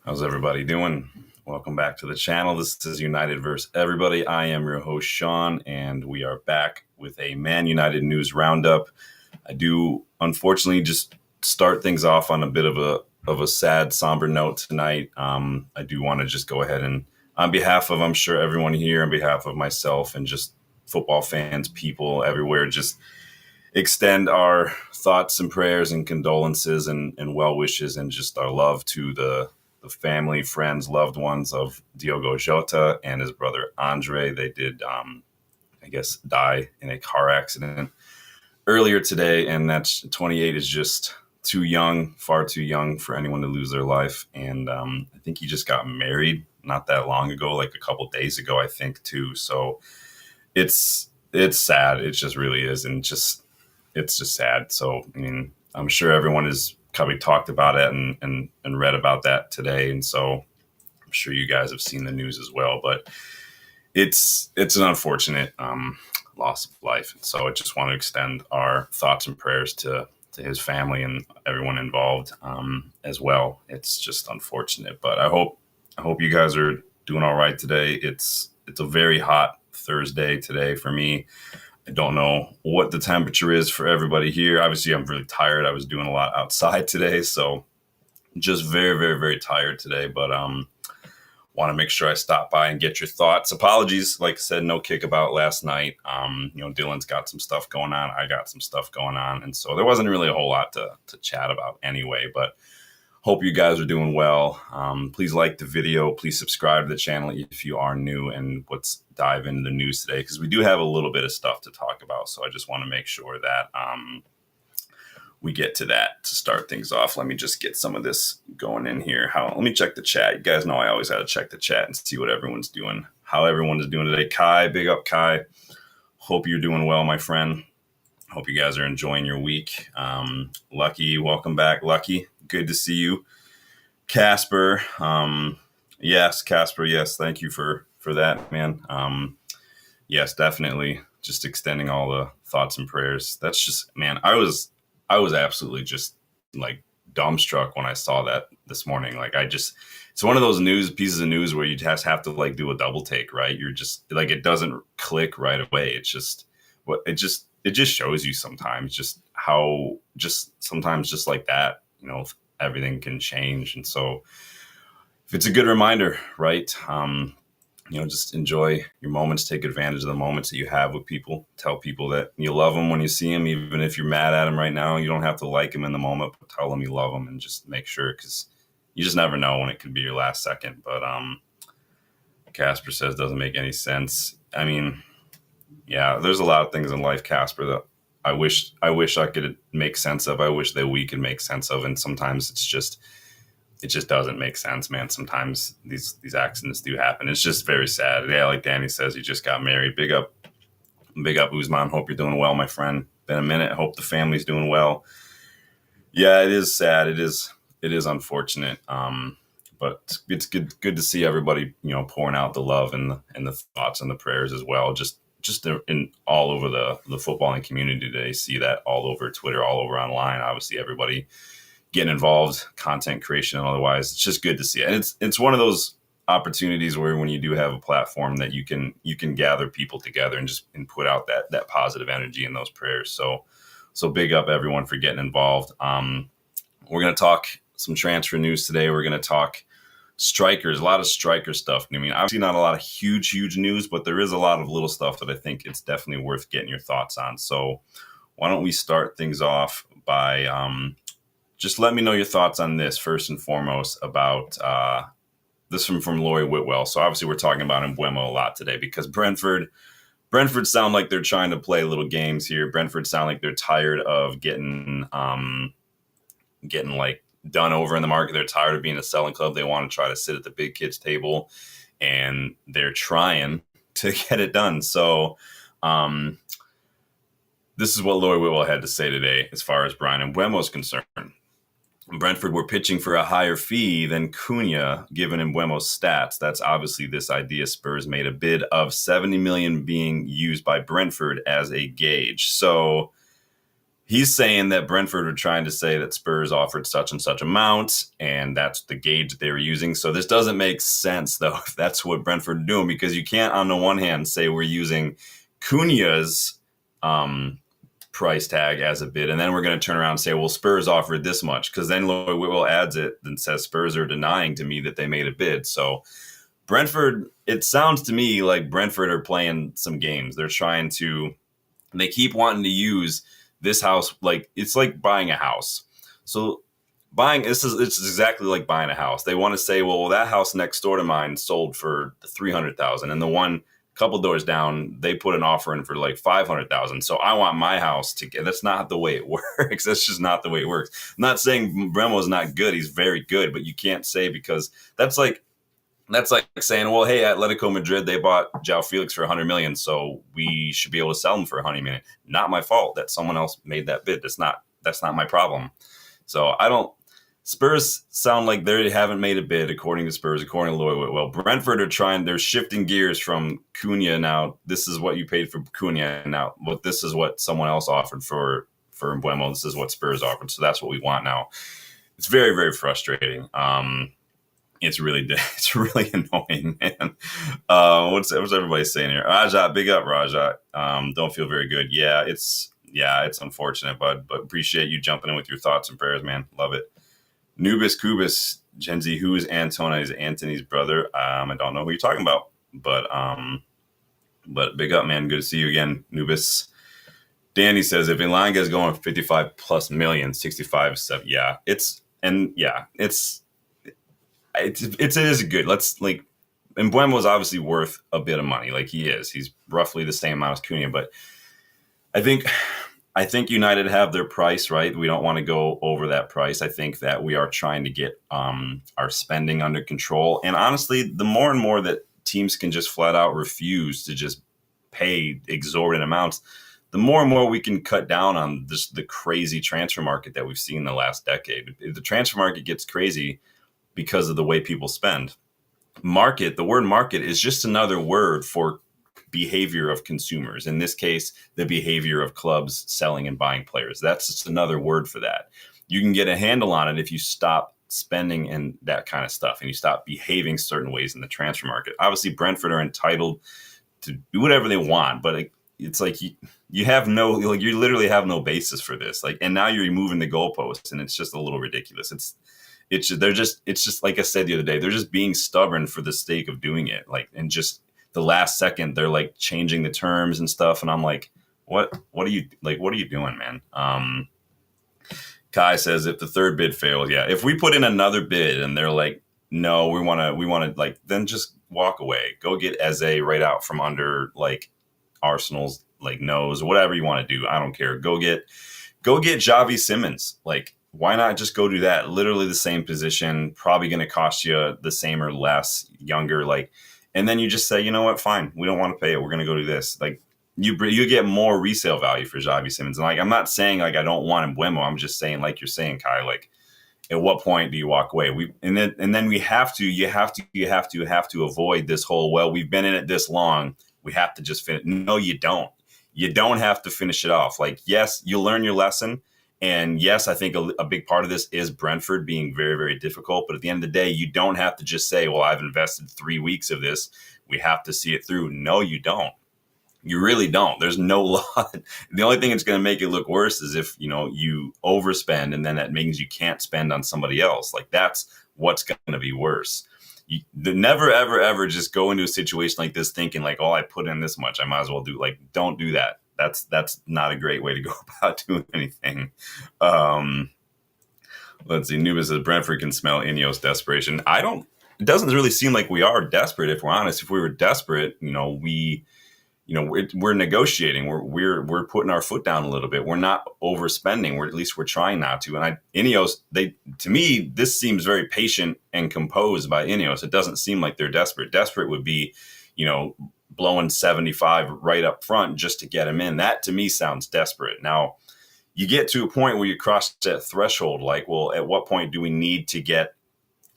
How's everybody doing? Welcome back to the channel. This is United vs. Everybody. I am your host, Sean, and we are back with a Man United News Roundup. I do, unfortunately, just start things off on a bit of a sad, somber note tonight. I do want to just go ahead and, on behalf of, I'm sure, everyone here, on behalf of myself and just football fans, people everywhere, just extend our thoughts and prayers and condolences and well wishes and just our love to the family, friends, loved ones of Diogo Jota and his brother Andre. They did, I guess, die in a car accident earlier today, and that's 28 is just too young, far too young for anyone to lose their life. And I think he just got married not that long ago, like a couple days ago, I think, too. So it's sad. It just really is, and it's just sad. So I mean, I'm sure everyone has probably talked about it and read about that today, and so I'm sure you guys have seen the news as well. But it's an unfortunate loss of life. And so I just want to extend our thoughts and prayers to his family and everyone involved as well. It's just unfortunate, but I hope you guys are doing all right today. It's a very hot Thursday today for me. I don't know what the temperature is for everybody here. Obviously, I'm really tired. I was doing a lot outside today, so just very, very, very tired today. But want to make sure I stop by and get your thoughts. Apologies, like I said, no kick about last night. Dylan's got some stuff going on. I got some stuff going on, and so there wasn't really a whole lot to chat about anyway. But hope you guys are doing well. Please like the video. Please subscribe to the channel if you are new. And let's dive into the news today because we do have a little bit of stuff to talk about. So I just want to make sure that we get to that to start things off. Let me just get some of this going in here. Let me check the chat. You guys know I always got to check the chat and see what everyone's doing, how everyone is doing today. Kai, big up Kai. Hope you're doing well, my friend. Hope you guys are enjoying your week. Lucky, welcome back, Lucky. Good to see you. Casper, yes, Casper, yes, thank you for that, man. Yes, definitely. Just extending all the thoughts and prayers. That's just, man, I was absolutely just like dumbstruck when I saw that this morning. Like it's one of those pieces of news where you just have to like do a double take, right? You're just like, it doesn't click right away. It's just it just shows you sometimes just how just sometimes just like that, everything can change. And so if it's a good reminder, right? Just enjoy your moments, take advantage of the moments that you have with people. Tell people that you love them when you see them, even if you're mad at them right now. You don't have to like them in the moment, but tell them you love them and just make sure, because you just never know when it could be your last second. But Casper says doesn't make any sense. I mean, yeah, there's a lot of things in life, Casper, that I wish I could make sense of. I wish that we could make sense of, and sometimes it just doesn't make sense, man. Sometimes these accidents do happen. It's just very sad. Yeah, like Danny says, he just got married. Big up, Uzman. Hope you're doing well, my friend. Been a minute. Hope the family's doing well. Yeah, it is sad. It is unfortunate. But it's good to see everybody, pouring out the love and the thoughts and the prayers as well. Just in all over the footballing community today. See that all over Twitter, all over online. Obviously, everybody getting involved, content creation and otherwise. It's just good to see it. And it's one of those opportunities where when you do have a platform that you can gather people together and put out that positive energy and those prayers. So big up everyone for getting involved. We're going to talk some transfer news today. We're going to talk strikers, a lot of striker stuff. I mean, obviously not a lot of huge news, but there is a lot of little stuff that I think it's definitely worth getting your thoughts on. So why don't we start things off by just let me know your thoughts on this first and foremost about this from Lori Whitwell. So obviously we're talking about Mbeumo a lot today because Brentford sound like they're trying to play little games here. Brentford sound like they're tired of getting like done over in the market. They're tired of being a selling club. They want to try to sit at the big kids table, and they're trying to get it done. So this is what Lori Whitwell had to say today as far as Brian Mbeumo is concerned. Brentford were pitching for a higher fee than Cunha, given Mbeumo's stats. That's obviously this idea. Spurs made a bid of 70 million being used by Brentford as a gauge. So he's saying that Brentford were trying to say that Spurs offered such and such amount, and that's the gauge they were using. So this doesn't make sense, though, if that's what Brentford are doing, because you can't, on the one hand, say we're using Cunha's price tag as a bid, and then we're going to turn around and say, well, Spurs offered this much, because then Lloyd Whitwell adds it and says Spurs are denying to me that they made a bid. So Brentford, it sounds to me like Brentford are playing some games. They keep wanting to use this house like it's like buying a house. So it's exactly like buying a house. They want to say, well, that house next door to mine sold for 300,000, and the one couple doors down, they put an offer in for like 500,000. So I want my house to get. That's not the way it works. That's just not the way it works. I'm not saying Mbeumo is not good. He's very good, but you can't say, because that's like saying, well, hey, Atletico Madrid, they bought João Felix for 100 million, so we should be able to sell him for 100 million. Not my fault that someone else made that bid. That's not my problem. So Spurs sound like they haven't made a bid, according to Spurs, according to Lloyd Whitwell. Brentford they're shifting gears from Cunha now. This is what you paid for Cunha now. But this is what someone else offered for Mbeumo. This is what Spurs offered. So that's what we want now. It's very, very frustrating. It's really annoying, man. What's everybody saying here? Rajat, big up, Rajat. Don't feel very good. Yeah, it's unfortunate, bud. But appreciate you jumping in with your thoughts and prayers, man. Love it. Nubis Kubis, Gen Z, who is Antona? Is Anthony's brother? I don't know who you're talking about, but big up, man. Good to see you again, Nubis. Danny says if Elanga is going 55 plus million, 65, 7, it is good. And Mbeumo is obviously worth a bit of money. Like he's roughly the same amount as Cunha, but I think United have their price right. We don't want to go over that price. I think that we are trying to get our spending under control. And honestly, the more and more that teams can just flat out refuse to just pay exorbitant amounts, the more and more we can cut down on the crazy transfer market that we've seen in the last decade. If the transfer market gets crazy because of the way people spend. The word market is just another word for behavior of consumers. In this case, the behavior of clubs selling and buying players. That's just another word for that. You can get a handle on it if you stop spending and that kind of stuff, and you stop behaving certain ways in the transfer market. Obviously, Brentford are entitled to do whatever they want, but it's like you have you literally have no basis for this. And now you're removing the goalposts, and it's just a little ridiculous. It's just like I said the other day, they're just being stubborn for the sake of doing it. And just the last second, they're changing the terms and stuff. And I'm like, what are you doing, man? Kai says if the third bid fails, if we put in another bid and they're like, no, we want to then just walk away. Go get Eze right out from under Arsenal's nose, whatever you want to do. I don't care. Go get Xavi Simons. Why not just go do that? Literally the same position, probably going to cost you the same or less, younger. And then you just say, you know what? Fine, we don't want to pay it. We're going to go do this. You get more resale value for Xavi Simons. And I'm not saying I don't want Mbeumo. I'm just saying, like you're saying, Kai. At what point do you walk away? And then we have to. You have to avoid this whole. Well, we've been in it this long. We have to just finish. No, you don't. You don't have to finish it off. Yes, you learn your lesson. And yes, I think a big part of this is Brentford being very, very difficult. But at the end of the day, you don't have to just say, well, I've invested 3 weeks of this. We have to see it through. No, you don't. You really don't. There's no law. The only thing that's going to make it look worse is if, you overspend, and then that means you can't spend on somebody else. That's what's going to be worse. Never, ever, ever just go into a situation like this thinking oh, I put in this much, I might as well do. Don't do that. That's not a great way to go about doing anything. Let's see. Nubis says Brentford can smell Ineos desperation. It doesn't really seem like we are desperate, if we're honest. If we were desperate, we're negotiating. We're putting our foot down a little bit. We're not overspending. At least we're trying not to. And Ineos, to me, this seems very patient and composed by Ineos. It doesn't seem like they're desperate. Desperate would be, blowing 75 right up front just to get him in. That to me sounds desperate. Now, you get to a point where you cross that threshold, well, at what point do we need to get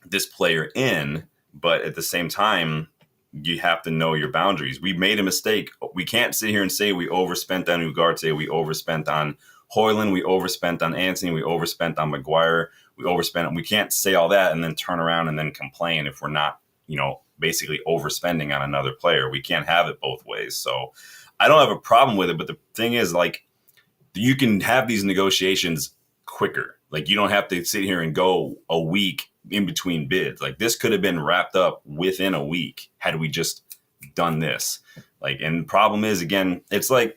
this player in? But at the same time, you have to know your boundaries. We made a mistake. We can't sit here and say we overspent on Ugarte, we overspent on Højlund, we overspent on Antony, we overspent on Maguire, we overspent. We can't say all that and then turn around and then complain if we're not, basically overspending on another player. We can't have it both ways. So I don't have a problem with it. But the thing is, like, you can have these negotiations quicker. Like, you don't have to sit here and go a week in between bids. Like, this could have been wrapped up within a week had we just done this. Like, and the problem is, again, it's like,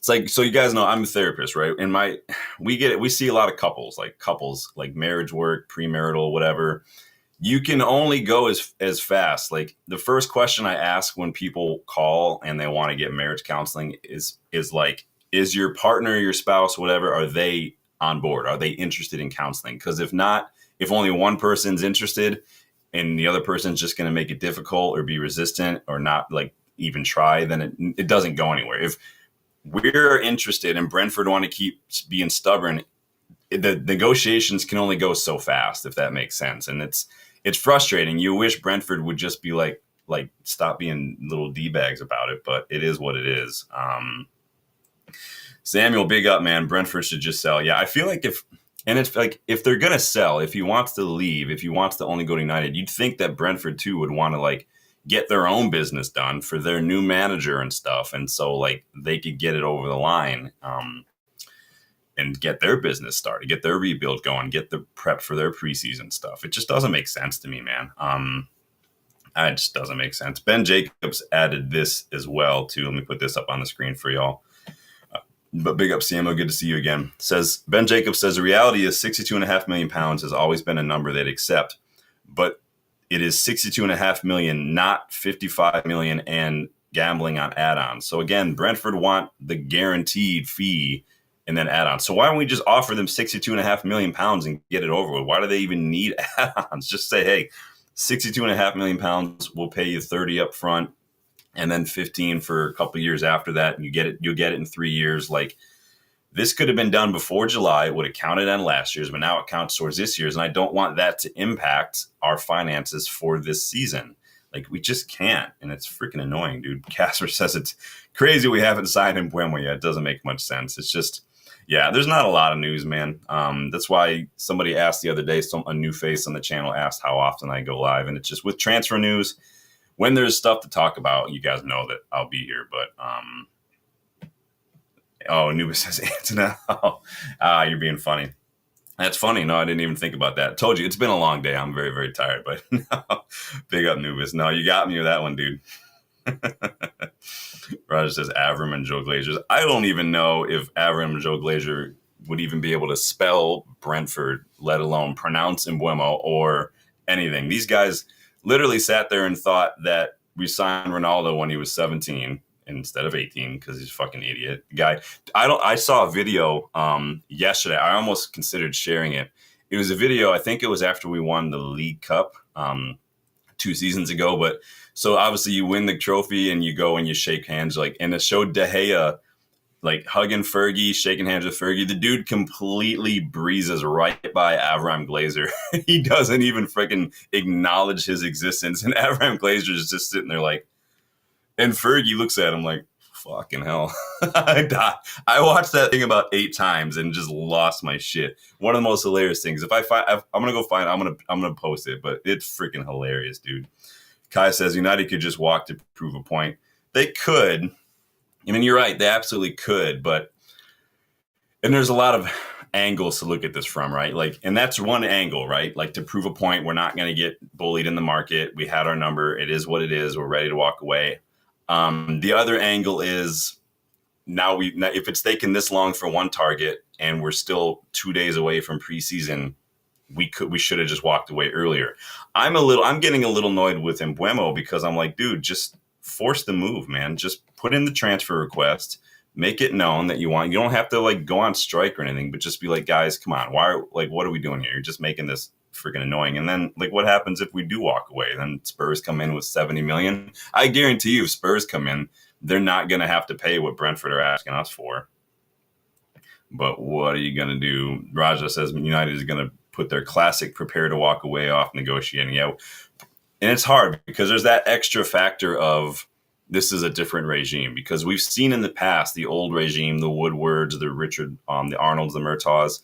so you guys know I'm a therapist, right? And we see a lot of couples like marriage work, premarital, whatever. You can only go as fast. Like, the first question I ask when people call and they want to get marriage counseling is like, is your partner, your spouse, whatever, are they on board? Are they interested in counseling? Because if not, if only one person's interested and the other person's just going to make it difficult or be resistant or not like even try, then it doesn't go anywhere. If we're interested and Brentford want to keep being stubborn, the negotiations can only go so fast, if that makes sense. And it's frustrating. You wish Brentford would just be like stop being little D-bags about it, but it is what it is. Samuel, big up, man. Brentford should just sell. Yeah, I feel like if they're going to sell, if he wants to leave, if he wants to only go to United, you'd think that Brentford too would want to like get their own business done for their new manager and stuff. And so like they could get it over the line and get their business started, get their rebuild going, get the prep for their preseason stuff. It just doesn't make sense to me, man. It just doesn't make sense. Ben Jacobs added this as well too. Let me put this up on the screen for y'all. But big up, CMO. Good to see you again. Ben Jacobs says the reality is £62.5 million has always been a number they'd accept, but it is $62.5 million, not $55 million, and gambling on add-ons. So again, Brentford want the guaranteed fee and then add-ons. So why don't we just offer them £62.5 million and get it over with? Why do they even need add-ons? Just say, hey, £62.5 million, we'll pay you 30 up front, and then 15 for a couple of years after that, and you'll get it in 3 years. Like, this could have been done before July. It would have counted on last year's, but now it counts towards this year's. And I don't want that to impact our finances for this season. Like, we just can't. And it's freaking annoying, dude. Casper says it's crazy we haven't signed Mbeumo yet. It doesn't make much sense. It's just, yeah, there's not a lot of news, man. That's why somebody asked the other day, a new face on the channel asked how often I go live. And it's just with transfer news, when there's stuff to talk about, you guys know that I'll be here. But, Anubis says, Antonella. You're being funny. That's funny. No, I didn't even think about that. Told you, it's been a long day. I'm very, very tired. But no, big up, Nubis. No, you got me with that one, dude. Roger says, Avram and Joe Glazers. I don't even know if Avram and Joe Glazer would even be able to spell Brentford, let alone pronounce Mbeumo or anything. These guys literally sat there and thought that we signed Ronaldo when he was 17 instead of 18 because he's a fucking idiot. Guy, I saw a video yesterday. I almost considered sharing it. It was a video, I think it was after we won the League Cup 2 seasons ago. But so obviously you win the trophy and you go and you shake hands, and it showed De Gea like hugging Fergie, shaking hands with Fergie. The dude completely breezes right by Avram Glazer. He doesn't even freaking acknowledge his existence. And Avram Glazer is just sitting there like, and Fergie looks at him like, fucking hell. I watched that thing about 8 times and just lost my shit. One of the most hilarious things. I'm going to go find, I'm going to post it, but it's freaking hilarious, dude. Kai says United could just walk to prove a point. They could. I mean, you're right. They absolutely could, and there's a lot of angles to look at this from, right? Like, and that's one angle, right? Like, to prove a point, we're not going to get bullied in the market. We had our number. It is what it is. We're ready to walk away. The other angle is now if it's taken this long for one target and we're still 2 days away from preseason, we should have just walked away earlier. I'm getting a little annoyed with Mbeumo because I'm like, dude, just force the move, man. Just put in the transfer request, make it known that you want. You don't have to like go on strike or anything, but just be like, guys, come on. What are we doing here? You're just making this freaking annoying. And then like, what happens if we do walk away? Then Spurs come in with 70 million. I guarantee you, if Spurs come in, they're not going to have to pay what Brentford are asking us for. But what are you going to do? Raja says United is going to put their classic prepare to walk away off negotiating. Yeah. And it's hard because there's that extra factor of this is a different regime, because we've seen in the past the old regime, the Woodwards, the Richard, the Arnolds, the Murtaughs.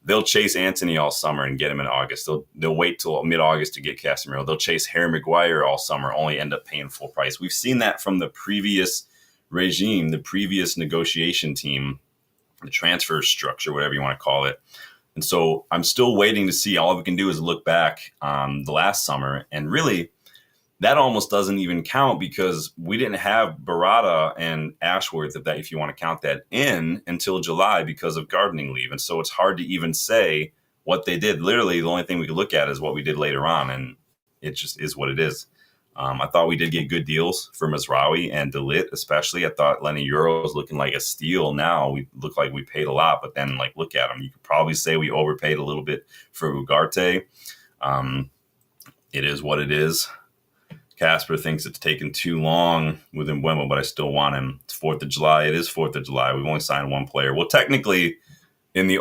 They'll chase Anthony all summer and get him in August. They'll wait till mid-August to get Casemiro. They'll chase Harry Maguire all summer, only end up paying full price. We've seen that from the previous regime, the previous negotiation team, the transfer structure, whatever you want to call it. And so I'm still waiting to see. All we can do is look back on the last summer, and really, that almost doesn't even count, because we didn't have Barada and Ashworth, if you want to count that in, until July because of gardening leave. And so it's hard to even say what they did. Literally, the only thing we could look at is what we did later on, and it just is what it is. I thought we did get good deals for Mazraoui and De Ligt, especially. I thought Lenny Euro was looking like a steal. Now we look like we paid a lot, but then look at him. You could probably say we overpaid a little bit for Ugarte. It is what it is. Casper thinks it's taken too long with Mbeumo, but I still want him. It's 4th of July. It is 4th of July. We've only signed one player. Well, technically, in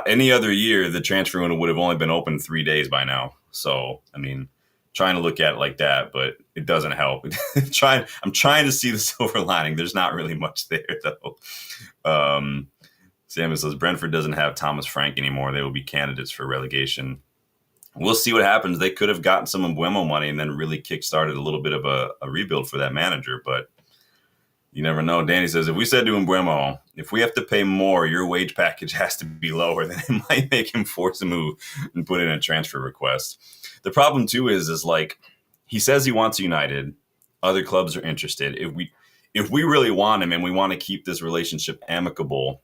any other year, the transfer window would have only been open 3 days by now. So, I mean, trying to look at it like that, but it doesn't help. I'm trying to see the silver lining. There's not really much there, though. Samuel says Brentford doesn't have Thomas Frank anymore. They will be candidates for relegation. We'll see what happens. They could have gotten some Mbeumo money and then really kickstarted a little bit of a rebuild for that manager, but you never know. Danny says, if we said to Mbeumo, if we have to pay more, your wage package has to be lower, then it might make him force a move and put in a transfer request. The problem, too, is he says he wants United. Other clubs are interested. If we really want him and we want to keep this relationship amicable,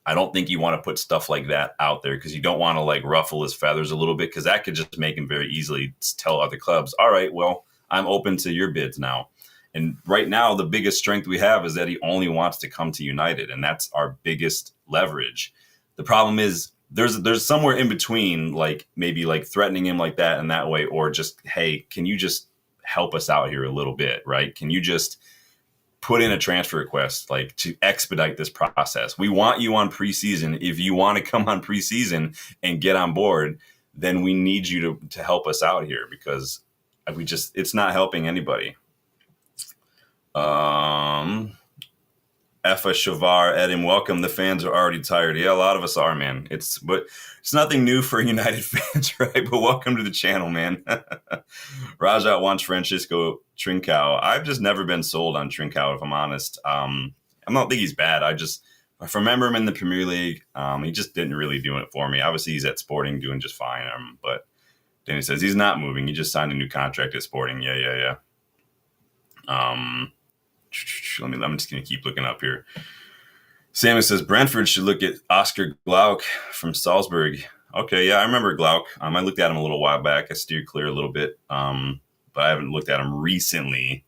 I don't think you want to put stuff like that out there, because you don't want to ruffle his feathers a little bit, because that could just make him very easily tell other clubs, all right, well, I'm open to your bids now. And right now, the biggest strength we have is that he only wants to come to United, and that's our biggest leverage. The problem is there's somewhere in between, maybe threatening him like that in that way, or just, hey, can you just help us out here a little bit, right? Can you just put in a transfer request to expedite this process? We want you on preseason. If you want to come on preseason and get on board, then we need you to help us out here, because it's not helping anybody. Effa Shavar, Edim, welcome. The fans are already tired. Yeah, a lot of us are, man. But it's nothing new for United fans, right? But welcome to the channel, man. Rajat wants Francisco Trincao. I've just never been sold on Trincao, if I'm honest. I don't think he's bad. I remember him in the Premier League. He just didn't really do it for me. Obviously, he's at Sporting doing just fine. But Danny says he's not moving. He just signed a new contract at Sporting. Yeah. I'm just going to keep looking up here. Samuel says Brentford should look at Oscar Glauc from Salzburg. Okay, yeah, I remember Glauc. I looked at him a little while back. I steered clear a little bit, but I haven't looked at him recently.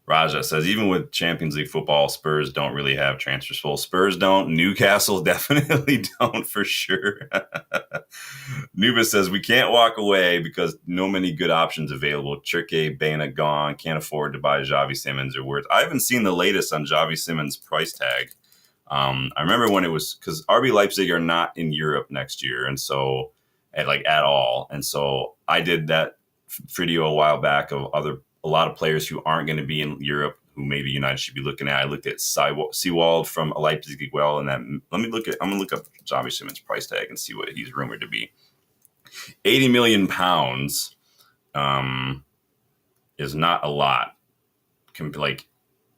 Raja says, even with Champions League football, Spurs don't really have transfers full. Spurs don't. Newcastle definitely don't, for sure. Nuba says, we can't walk away because no many good options available. Chirke, Baina gone. Can't afford to buy Xavi Simons or worse. I haven't seen the latest on Xavi Simons' price tag. I remember when it was, because RB Leipzig are not in Europe next year, and so at all. And so I did that video a while back of a lot of players who aren't going to be in Europe who maybe United should be looking at. I looked at Seawald from Leipzig as well, and I'm going to look up Xavi Simons' price tag and see what he's rumored to be. 80 million pounds is not a lot.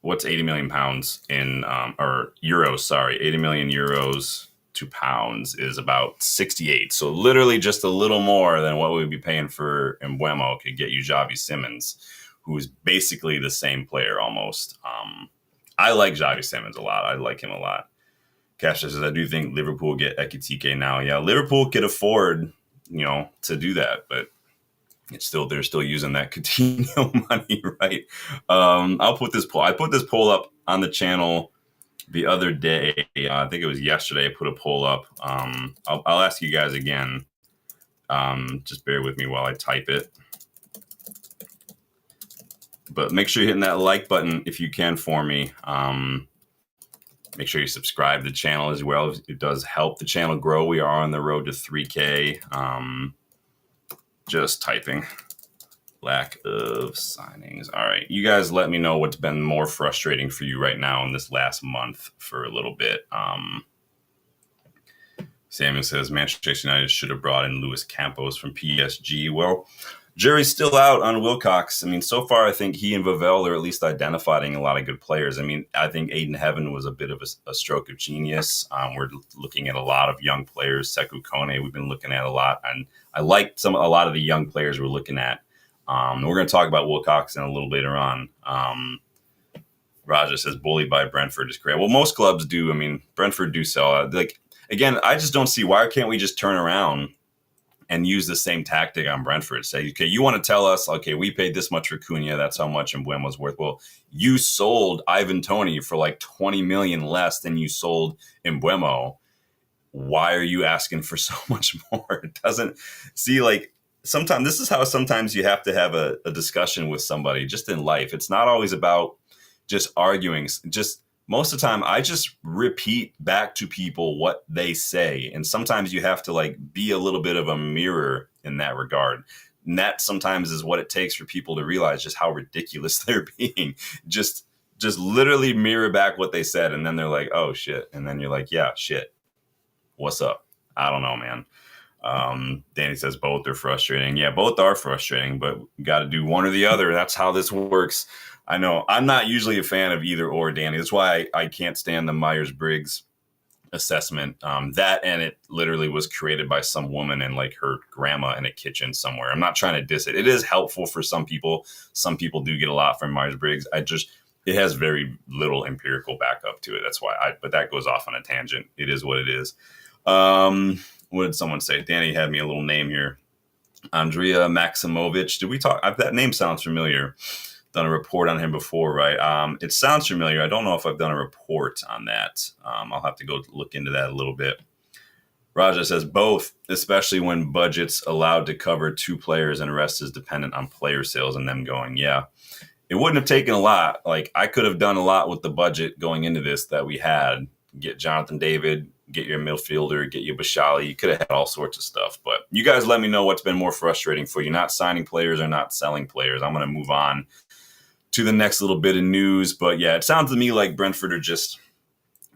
What's 80 million pounds in, or euros, sorry, 80 million euros to pounds is about 68. So literally just a little more than what we'd be paying for Mbeumo could get you Xavi Simons, who's basically the same player almost. I like Xavi Simons a lot. I like him a lot. Cash says, I do think Liverpool get Ekitike now. Yeah, Liverpool could afford, to do that, but they're still using that Coutinho money, right? I put this poll up on the channel the other day. I think it was yesterday. I put a poll up. I'll ask you guys again. Just bear with me while I type it. But make sure you're hitting that like button if you can for me. Make sure you subscribe to the channel as well. It does help the channel grow. We are on the road to 3K. Just typing. Lack of signings. All right. You guys let me know what's been more frustrating for you right now in this last month for a little bit. Samuel says Manchester United should have brought in Luis Campos from PSG. Well, jury's still out on Wilcox. I mean, so far, I think he and Vavel are at least identifying a lot of good players. I mean, I think Aiden Heaven was a bit of a stroke of genius. We're looking at a lot of young players. Sekou Kone, we've been looking at a lot. And I liked a lot of the young players we're looking at. We're going to talk about Wilcox in a little later on. Raja says bullied by Brentford is great. Well, most clubs do. I mean, Brentford do sell. Again, I just don't see why can't we just turn around and use the same tactic on Brentford. Say, okay, you want to tell us, okay, we paid this much for Cunha, that's how much Mbeumo's worth. Well, you sold Ivan Toney for like 20 million less than you sold Mbeumo. Why are you asking for so much more? It doesn't see like sometimes this is how sometimes you have to have a discussion with somebody just in life. It's not always about just arguing. Just most of the time, I just repeat back to people what they say. And sometimes you have to like be a little bit of a mirror in that regard. And that sometimes is what it takes for people to realize just how ridiculous they're being. Just literally mirror back what they said. And then they're like, oh, shit. And then you're like, yeah, shit. What's up? I don't know, man. Danny says both are frustrating. Yeah, both are frustrating, but you got to do one or the other. That's how this works. I know I'm not usually a fan of either or, Danny. That's why I can't stand the Myers-Briggs assessment. That and it literally was created by some woman and like her grandma in a kitchen somewhere. I'm not trying to diss it. It is helpful for some people. Some people do get a lot from Myers-Briggs. It has very little empirical backup to it. That's why but that goes off on a tangent. It is what it is. What did someone say? Danny had me a little name here. Andrea Maximovich. Did we talk? That name sounds familiar. Done a report on him before, right? It sounds familiar. I don't know if I've done a report on that. I'll have to go look into that a little bit. Raja says both, especially when budget's allowed to cover two players and the rest is dependent on player sales and them going, yeah. It wouldn't have taken a lot. Like I could have done a lot with the budget going into this that we had. Get Jonathan David, get your midfielder, get your Bashali. You could have had all sorts of stuff. But you guys let me know what's been more frustrating for you, not signing players or not selling players. I'm going to move on to the next little bit of news. But yeah, it sounds to me like Brentford are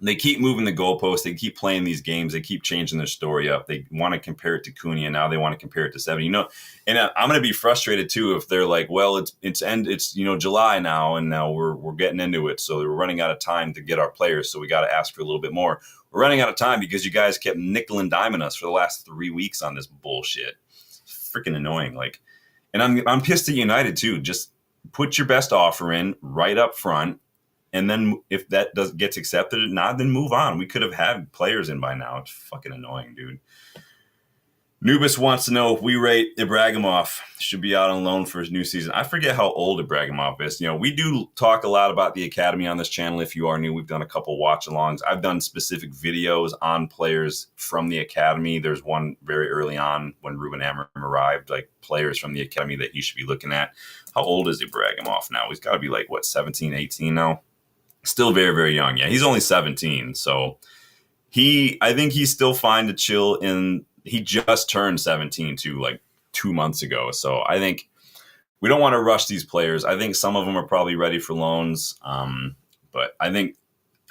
they keep moving the goalposts. They keep playing these games. They keep changing their story up. They want to compare it to Cunha. Now they want to compare it to 70. And I'm going to be frustrated too if they're like, well, it's July now, and now we're getting into it. So we're running out of time to get our players. So we got to ask for a little bit more. We're running out of time because you guys kept nickel and diming us for the last 3 weeks on this bullshit. It's freaking annoying. And I'm pissed at United too. Just put your best offer in right up front. And then if that gets accepted or not, then move on. We could have had players in by now. It's fucking annoying, dude. Nubis wants to know if we rate Ibrahimov should be out on loan for his new season. I forget how old Ibrahimov is. We do talk a lot about the academy on this channel. If you are new, we've done a couple watch-alongs. I've done specific videos on players from the academy. There's one very early on when Ruben Amorim arrived, like players from the academy that he should be looking at. How old is Ibrahimov now? He's got to be 17, 18 now? Still very, very young. Yeah, he's only 17. So I think he's still fine to chill he just turned 17 too, 2 months ago. So I think we don't want to rush these players. I think some of them are probably ready for loans. But I think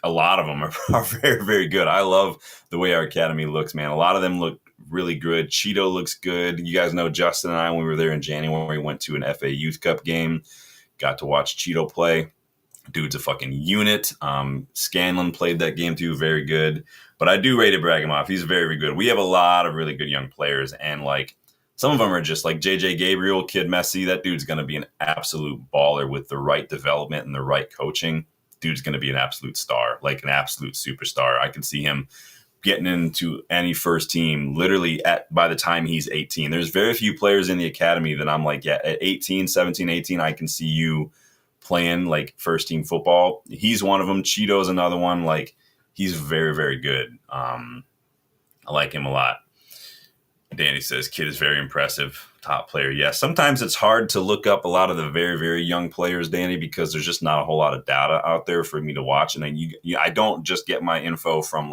a lot of them are very, very good. I love the way our academy looks, man. A lot of them look really good. Cheeto looks good. You guys know Justin and I, when we were there in January, went to an FA Youth Cup game, got to watch Cheeto play. Dude's a fucking unit. Scanlon played that game too, very good. But I do rate Ibrahimov. He's very, very good. We have a lot of really good young players, and some of them are just like JJ Gabriel, Kid Messi. That dude's going to be an absolute baller with the right development and the right coaching. Dude's going to be an absolute star, an absolute superstar. I can see him getting into any first team literally by the time he's 18. There's very few players in the academy that I'm like, yeah, at 18, 17, 18, I can see you playing first team football. He's one of them. Cheeto's another one. He's very, very good. I like him a lot. Danny says kid is very impressive. Top player. Yeah. Sometimes it's hard to look up a lot of the very, very young players, Danny, because there's just not a whole lot of data out there for me to watch. And then I don't just get my info from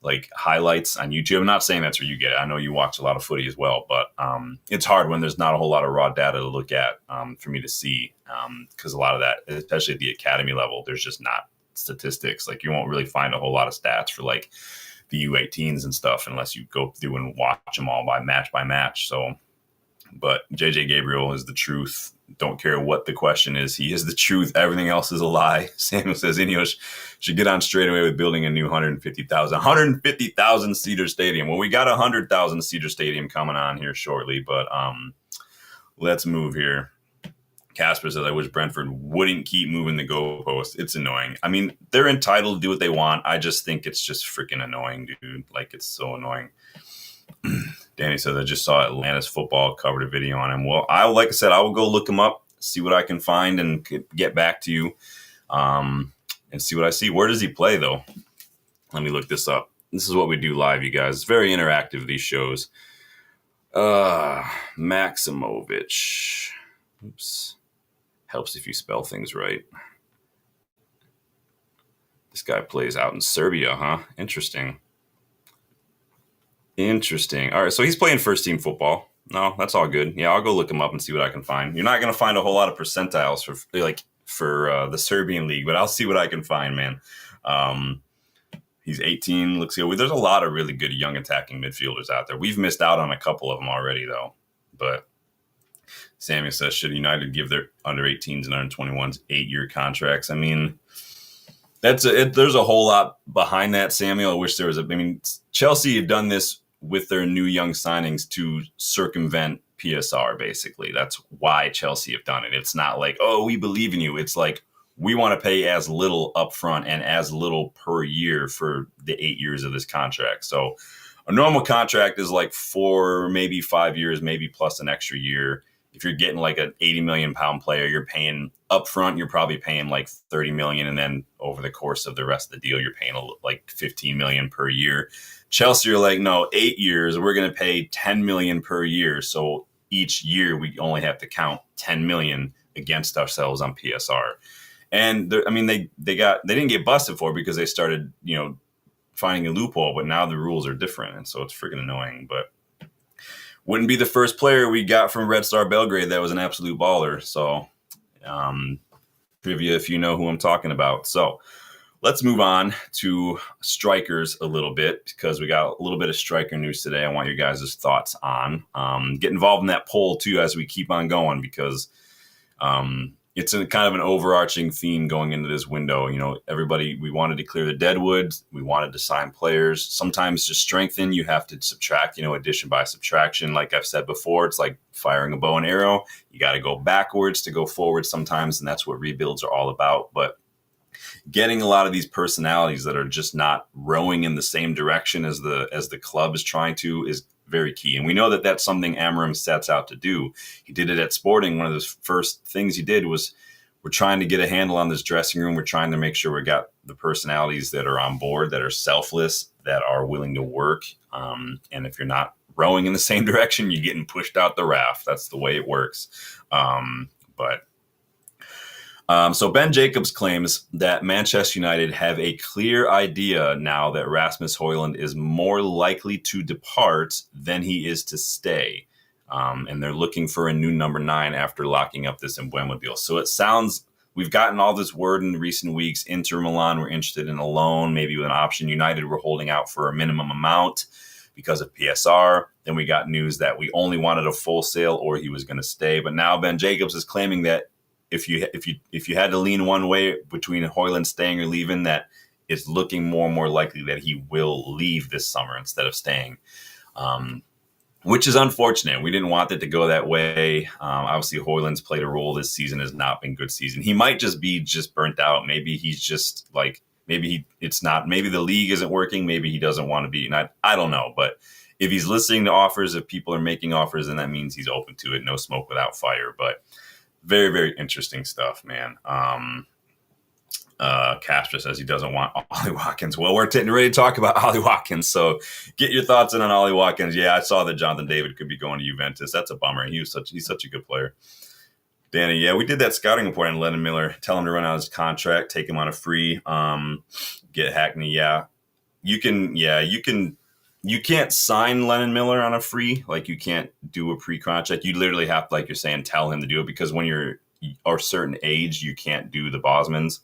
like highlights on YouTube. I'm not saying that's where you get it. I know you watch a lot of footy as well, but it's hard when there's not a whole lot of raw data to look at for me to see, because a lot of that, especially at the academy level, there's just not statistics. Like you won't really find a whole lot of stats for like the U18s and stuff unless you go through and watch them all by match. So, but JJ Gabriel is the truth. Don't care what the question is. He is the truth. Everything else is a lie. Samuel says Ineos should get on straight away with building a new 150,000 seater stadium. Well, we got a 100,000 seater stadium coming on here shortly, but let's move here. Casper says, I wish Brentford wouldn't keep moving the goalpost. It's annoying. I mean, they're entitled to do what they want. I just think it's just freaking annoying, dude. Like, it's so annoying. Danny says, I just saw Atlanta's football, covered a video on him. Well, like I said, I will go look him up, see what I can find, and get back to you and see what I see. Where does he play, though? Let me look this up. This is what we do live, you guys. It's very interactive, these shows. Maximovic. Oops. Helps if you spell things right. This guy plays out in Serbia, huh? Interesting. All right, so he's playing first team football. No, that's all good. Yeah, I'll go look him up and see what I can find. You're not going to find a whole lot of percentiles for the Serbian league, but I'll see what I can find, man. He's 18. Looks good. There's a lot of really good young attacking midfielders out there. We've missed out on a couple of them already, though. But Samuel says, should United give their under 18s and under 21s 8-year contracts? I mean, there's a whole lot behind that, Samuel. I wish there was Chelsea have done this with their new young signings to circumvent PSR, basically. That's why Chelsea have done it. It's not like, oh, we believe in you. It's like, we want to pay as little upfront and as little per year for the 8 years of this contract. So a normal contract is like 4, maybe 5 years, maybe plus an extra year. If you're getting like an 80 million pound player, you're paying upfront, you're probably paying like 30 million. And then over the course of the rest of the deal, you're paying like 15 million per year. Chelsea are like, no, 8 years, we're going to pay 10 million per year. So each year we only have to count 10 million against ourselves on PSR. And they didn't get busted for it because they started, finding a loophole, but now the rules are different. And so it's freaking annoying, but wouldn't be the first player we got from Red Star Belgrade that was an absolute baller. So trivia if you know who I'm talking about. So let's move on to strikers a little bit because we got a little bit of striker news today. I want your guys' thoughts on. Get involved in that poll too as we keep on going because it's a kind of an overarching theme going into this window. Everybody, we wanted to clear the deadwood. We wanted to sign players. Sometimes to strengthen, you have to subtract, addition by subtraction. Like I've said before, it's like firing a bow and arrow. You got to go backwards to go forward sometimes, and that's what rebuilds are all about. But getting a lot of these personalities that are just not rowing in the same direction as the club is trying to is very key. And we know that that's something Amorim sets out to do. He did it at Sporting. One of the first things he did was we're trying to get a handle on this dressing room. We're trying to make sure we got the personalities that are on board, that are selfless, that are willing to work. And if you're not rowing in the same direction, you're getting pushed out the raft. That's the way it works. So Ben Jacobs claims that Manchester United have a clear idea now that Rasmus Højlund is more likely to depart than he is to stay. And they're looking for a new number 9 after locking up this Mbeumo deal. So it sounds, we've gotten all this word in recent weeks. Inter Milan were interested in a loan, maybe with an option. United were holding out for a minimum amount because of PSR. Then we got news that we only wanted a full sale or he was going to stay. But now Ben Jacobs is claiming that if you had to lean one way between Højlund staying or leaving, that it's looking more and more likely that he will leave this summer instead of staying, which is unfortunate. We didn't want it to go that way. Obviously, Højlund's played a role this season, has not been good season. He might just be burnt out. Maybe he's just like, maybe the league isn't working. Maybe he doesn't want to be. And I don't know. But if he's listening to offers, if people are making offers, then that means he's open to it. No smoke without fire. But very, very interesting stuff, man. Castro says he doesn't want Ollie Watkins. Well, we're ready to talk about Ollie Watkins, so get your thoughts in on Ollie Watkins. Yeah, I saw that Jonathan David could be going to Juventus. That's a bummer. He's such a good player. Danny, yeah, we did that scouting report on Lennon Miller. Tell him to run out his contract, take him on a free, get Hackney. Yeah, you can't sign Lennon Miller on a free. Like, you can't do a pre-contract. You literally have to, like you're saying, tell him to do it, because when you're a certain age, you can't do the Bosmans.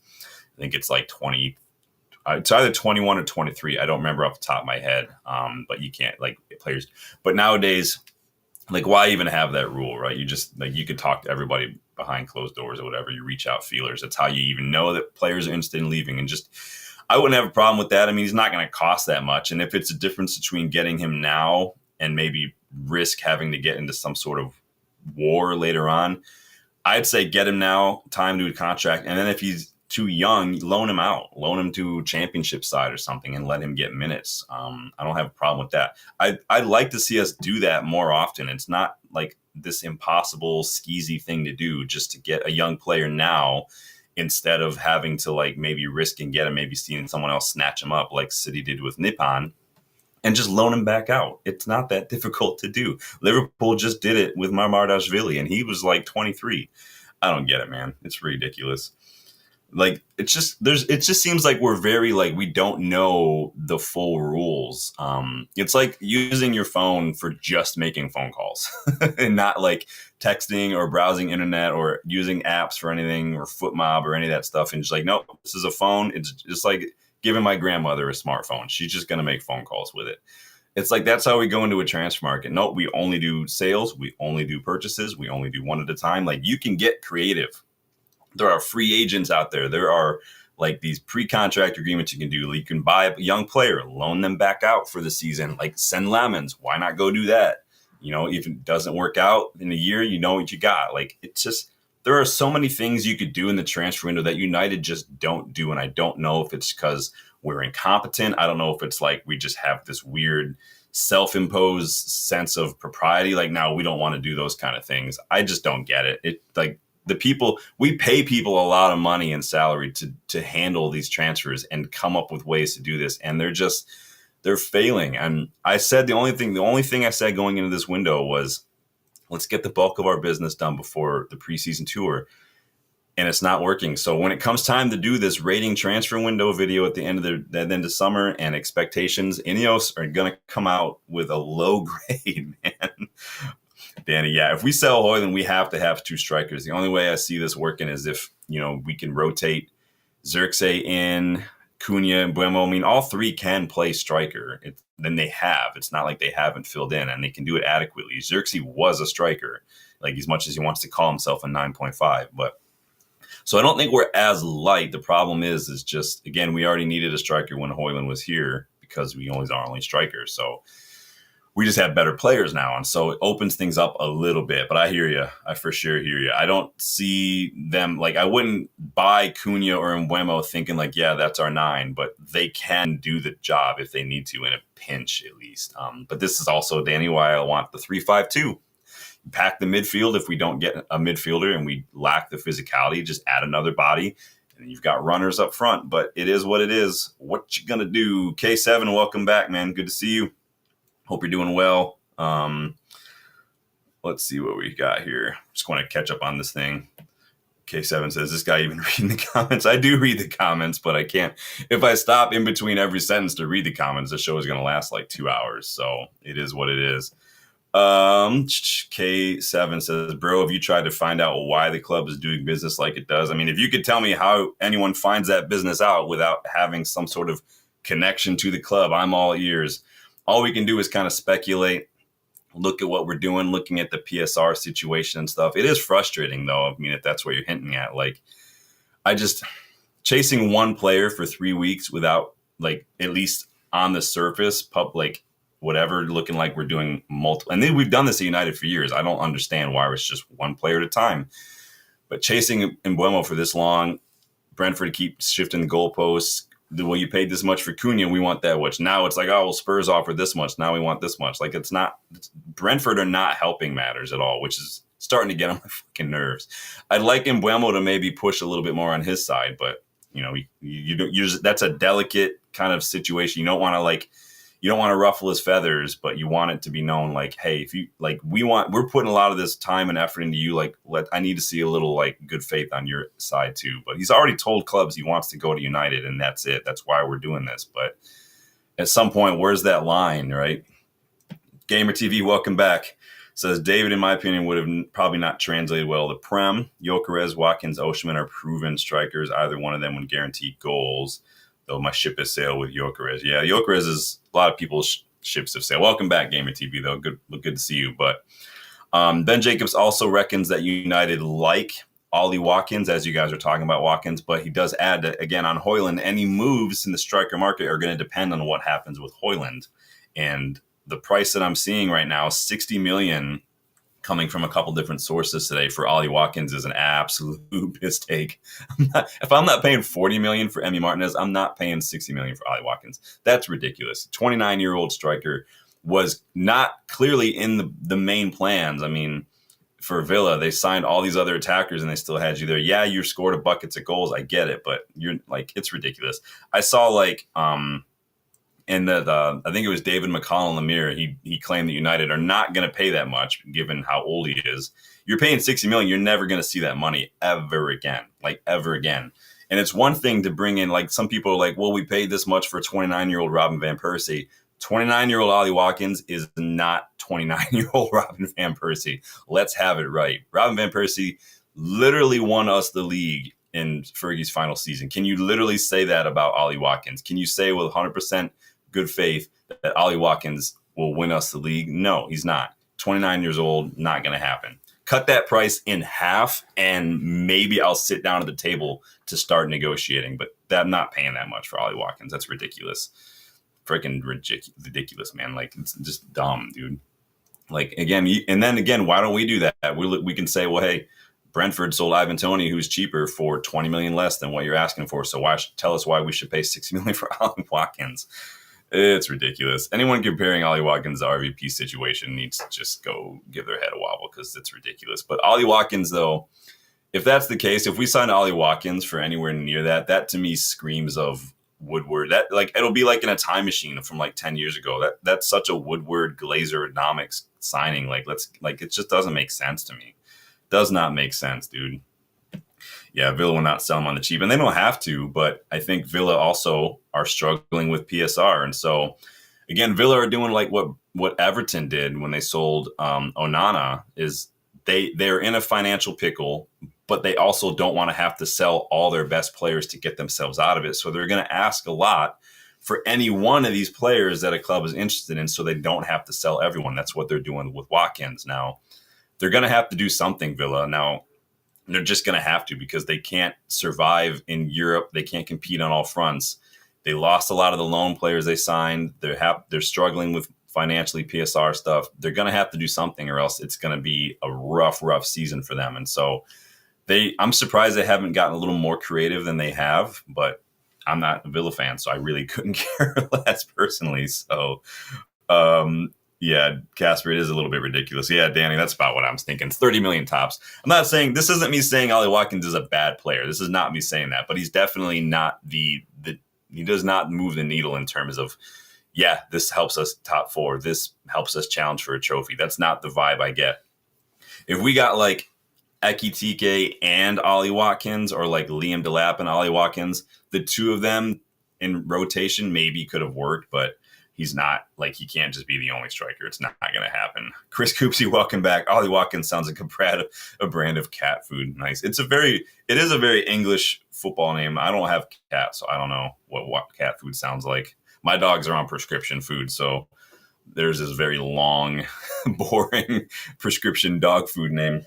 I think it's like 20. It's either 21 or 23. I don't remember off the top of my head. But you can't, like, players. But nowadays, like, why even have that rule, right? You just, like, you could talk to everybody behind closed doors or whatever. You reach out feelers. That's how you even know that players are interested in leaving. And just, I wouldn't have a problem with that. I mean, he's not going to cost that much. And if it's a difference between getting him now and maybe risk having to get into some sort of war later on, I'd say get him now, time to a contract. And then if he's too young, loan him out, loan him to championship side or something and let him get minutes. I don't have a problem with that. I'd like to see us do that more often. It's not like this impossible skeezy thing to do just to get a young player now, instead of having to, like, maybe risk and get him, maybe seeing someone else snatch him up like City did with Nippon, and just loan him back out. It's not that difficult to do. Liverpool just did it with Mamardashvili, and he was like 23. I don't get it, man. It's ridiculous. Like, it just seems like we're very, like, we don't know the full rules. It's like using your phone for just making phone calls and not like texting or browsing internet or using apps for anything, or FootMob or any of that stuff. And just like, nope, this is a phone. It's just like giving my grandmother a smartphone. She's just going to make phone calls with it. It's like, that's how we go into a transfer market. Nope, we only do sales. We only do purchases. We only do one at a time. Like, you can get creative. There are free agents out there. There are, like, these pre-contract agreements you can do. You can buy a young player, loan them back out for the season, like send Lamens. Why not go do that? You know, if it doesn't work out in a year, you know what you got. Like, it's just, there are so many things you could do in the transfer window that United just don't do. And I don't know if it's because we're incompetent. I don't know if it's like we just have this weird self-imposed sense of propriety. Like, no, we don't want to do those kind of things. I just don't get it. It, like, we pay people a lot of money and salary to handle these transfers and come up with ways to do this. And they're failing. And I said, the only thing I said going into this window was, let's get the bulk of our business done before the preseason tour. And it's not working. So when it comes time to do this rating transfer window video at the end of summer and expectations, Ineos are going to come out with a low grade, man. Danny, yeah, if we sell Højlund, we have to have two strikers. The only way I see this working is if, we can rotate Xerxes in, Cunha, and Mbeumo. I mean, all three can play striker. Then they have. It's not like they haven't filled in, and they can do it adequately. Xerxes was a striker, like, as much as he wants to call himself a 9.5. But so I don't think we're as light. The problem is just, again, we already needed a striker when Højlund was here because we always are only strikers. So we just have better players now. And so it opens things up a little bit. But I hear you. I for sure hear you. I don't see them, like, I wouldn't buy Cunha or Mbeumo thinking like, yeah, that's our 9. But they can do the job if they need to, in a pinch at least. But this is also, Danny, why I want the 3-5-2. Pack the midfield. If we don't get a midfielder and we lack the physicality, just add another body. And you've got runners up front. But it is what it is. What you going to do? K7, welcome back, man. Good to see you. Hope you're doing well. Let's see what we got here. Just want to catch up on this thing. K7 says, this guy even reading the comments? I do read the comments, but I can't. If I stop in between every sentence to read the comments, the show is going to last like 2 hours. So it is what it is. K7 says, bro, have you tried to find out why the club is doing business like it does? I mean, if you could tell me how anyone finds that business out without having some sort of connection to the club, I'm all ears. All we can do is kind of speculate, look at what we're doing, looking at the PSR situation and stuff. It is frustrating, though. I mean, if that's what you're hinting at, like, chasing one player for 3 weeks without, like, at least on the surface, like, whatever, looking like we're doing multiple. And then we've done this at United for years. I don't understand why it's just one player at a time. But chasing Mbeumo for this long, Brentford keeps shifting the goalposts. Well, you paid this much for Cunha, we want that much. Now it's like, oh, well, Spurs offered this much. Now we want this much. Like, Brentford are not helping matters at all, which is starting to get on my fucking nerves. I'd like Mbeumo to maybe push a little bit more on his side, but, that's a delicate kind of situation. You don't want to ruffle his feathers, but you want it to be known, like, hey, if you, like, we're putting a lot of this time and effort into you. Like, I need to see a little, like, good faith on your side too. But he's already told clubs he wants to go to United, and that's it. That's why we're doing this. But at some point, where's that line, right? Gamer TV, welcome back. Says David, in my opinion, would have probably not translated well. The Prem, Gyökeres, Watkins, Osimhen are proven strikers. Either one of them would guarantee goals. Though my ship has sailed with Gyökeres. Yeah, Gyökeres is a lot of people's ships have sailed. Welcome back, Gamer TV, though. Good to see you. But Ben Jacobs also reckons that United like Ollie Watkins, as you guys are talking about Watkins, but he does add that, again, on Højlund, any moves in the striker market are going to depend on what happens with Højlund. And the price that I'm seeing right now, 60 million, coming from a couple different sources today for Ollie Watkins, is an absolute piss take. If I'm not paying 40 million for Emi Martinez, I'm not paying 60 million for Ollie Watkins. That's ridiculous. 29-year-old striker was not clearly in the main plans. I mean, for Villa, they signed all these other attackers and they still had you there. Yeah, you scored a buckets of goals. I get it, but you're like, it's ridiculous. I saw in that I think it was David McCall in the Mirror. He claimed that United are not going to pay that much given how old he is. You're paying 60 million. You're never going to see that money ever again, like ever again. And it's one thing to bring in, like, some people are like, well, we paid this much for 29-year-old Robin van Persie. 29-year-old Ollie Watkins is not 29-year-old Robin van Persie. Let's have it right. Robin van Persie literally won us the league in Fergie's final season. Can you literally say that about Ollie Watkins? Can you say with 100% good faith that Ollie Watkins will win us the league? No, he's not. 29 years old, not going to happen. Cut that price in half, and maybe I'll sit down at the table to start negotiating. But I'm not paying that much for Ollie Watkins. That's ridiculous. Freaking ridiculous, man. Like, it's just dumb, dude. Like, again, and then again, why don't we do that? We can say, well, hey, Brentford sold Ivan Toney, who's cheaper, for 20 million less than what you're asking for. So tell us why we should pay 60 million for Ollie Watkins? It's ridiculous. Anyone comparing Ollie Watkins to the RVP situation needs to just go give their head a wobble, because it's ridiculous. But Ollie Watkins, though, if that's the case, if we sign Ollie Watkins for anywhere near that to me screams of Woodward. That, like, it'll be like in a time machine from like 10 years ago. That's such a Woodward Glazer-nomics signing. Like, it just doesn't make sense to me. Does not make sense, dude. Yeah, Villa will not sell him on the cheap, and they don't have to, but I think Villa also are struggling with PSR. And so, again, Villa are doing like what Everton did when they sold Onana, is they're in a financial pickle, but they also don't want to have to sell all their best players to get themselves out of it. So they're going to ask a lot for any one of these players that a club is interested in, so they don't have to sell everyone. That's what they're doing with Watkins. Now, they're going to have to do something, Villa. Now, they're just going to have to, because they can't survive in Europe. They can't compete on all fronts. They lost a lot of the loan players they signed. They're struggling with financially PSR stuff. They're going to have to do something, or else it's going to be a rough season for them. And so I'm surprised they haven't gotten a little more creative than they have, but I'm not a Villa fan, so I really couldn't care less personally. So, yeah, Casper, it is a little bit ridiculous. Yeah, Danny, that's about what I'm thinking. It's 30 million tops. I'm not saying, this isn't me saying Ollie Watkins is a bad player. This is not me saying that, but he's definitely not he does not move the needle in terms of, yeah, this helps us top four. This helps us challenge for a trophy. That's not the vibe I get. If we got like Ekitike and Ollie Watkins, or like Liam Delap and Ollie Watkins, the two of them in rotation maybe could have worked, but he's not, like, he can't just be the only striker. It's not going to happen. Chris Coopsy, welcome back. Ollie Watkins sounds like a brand of cat food. Nice. It is a very English football name. I don't have cats, so I don't know what cat food sounds like. My dogs are on prescription food, so there's this very long, boring prescription dog food name.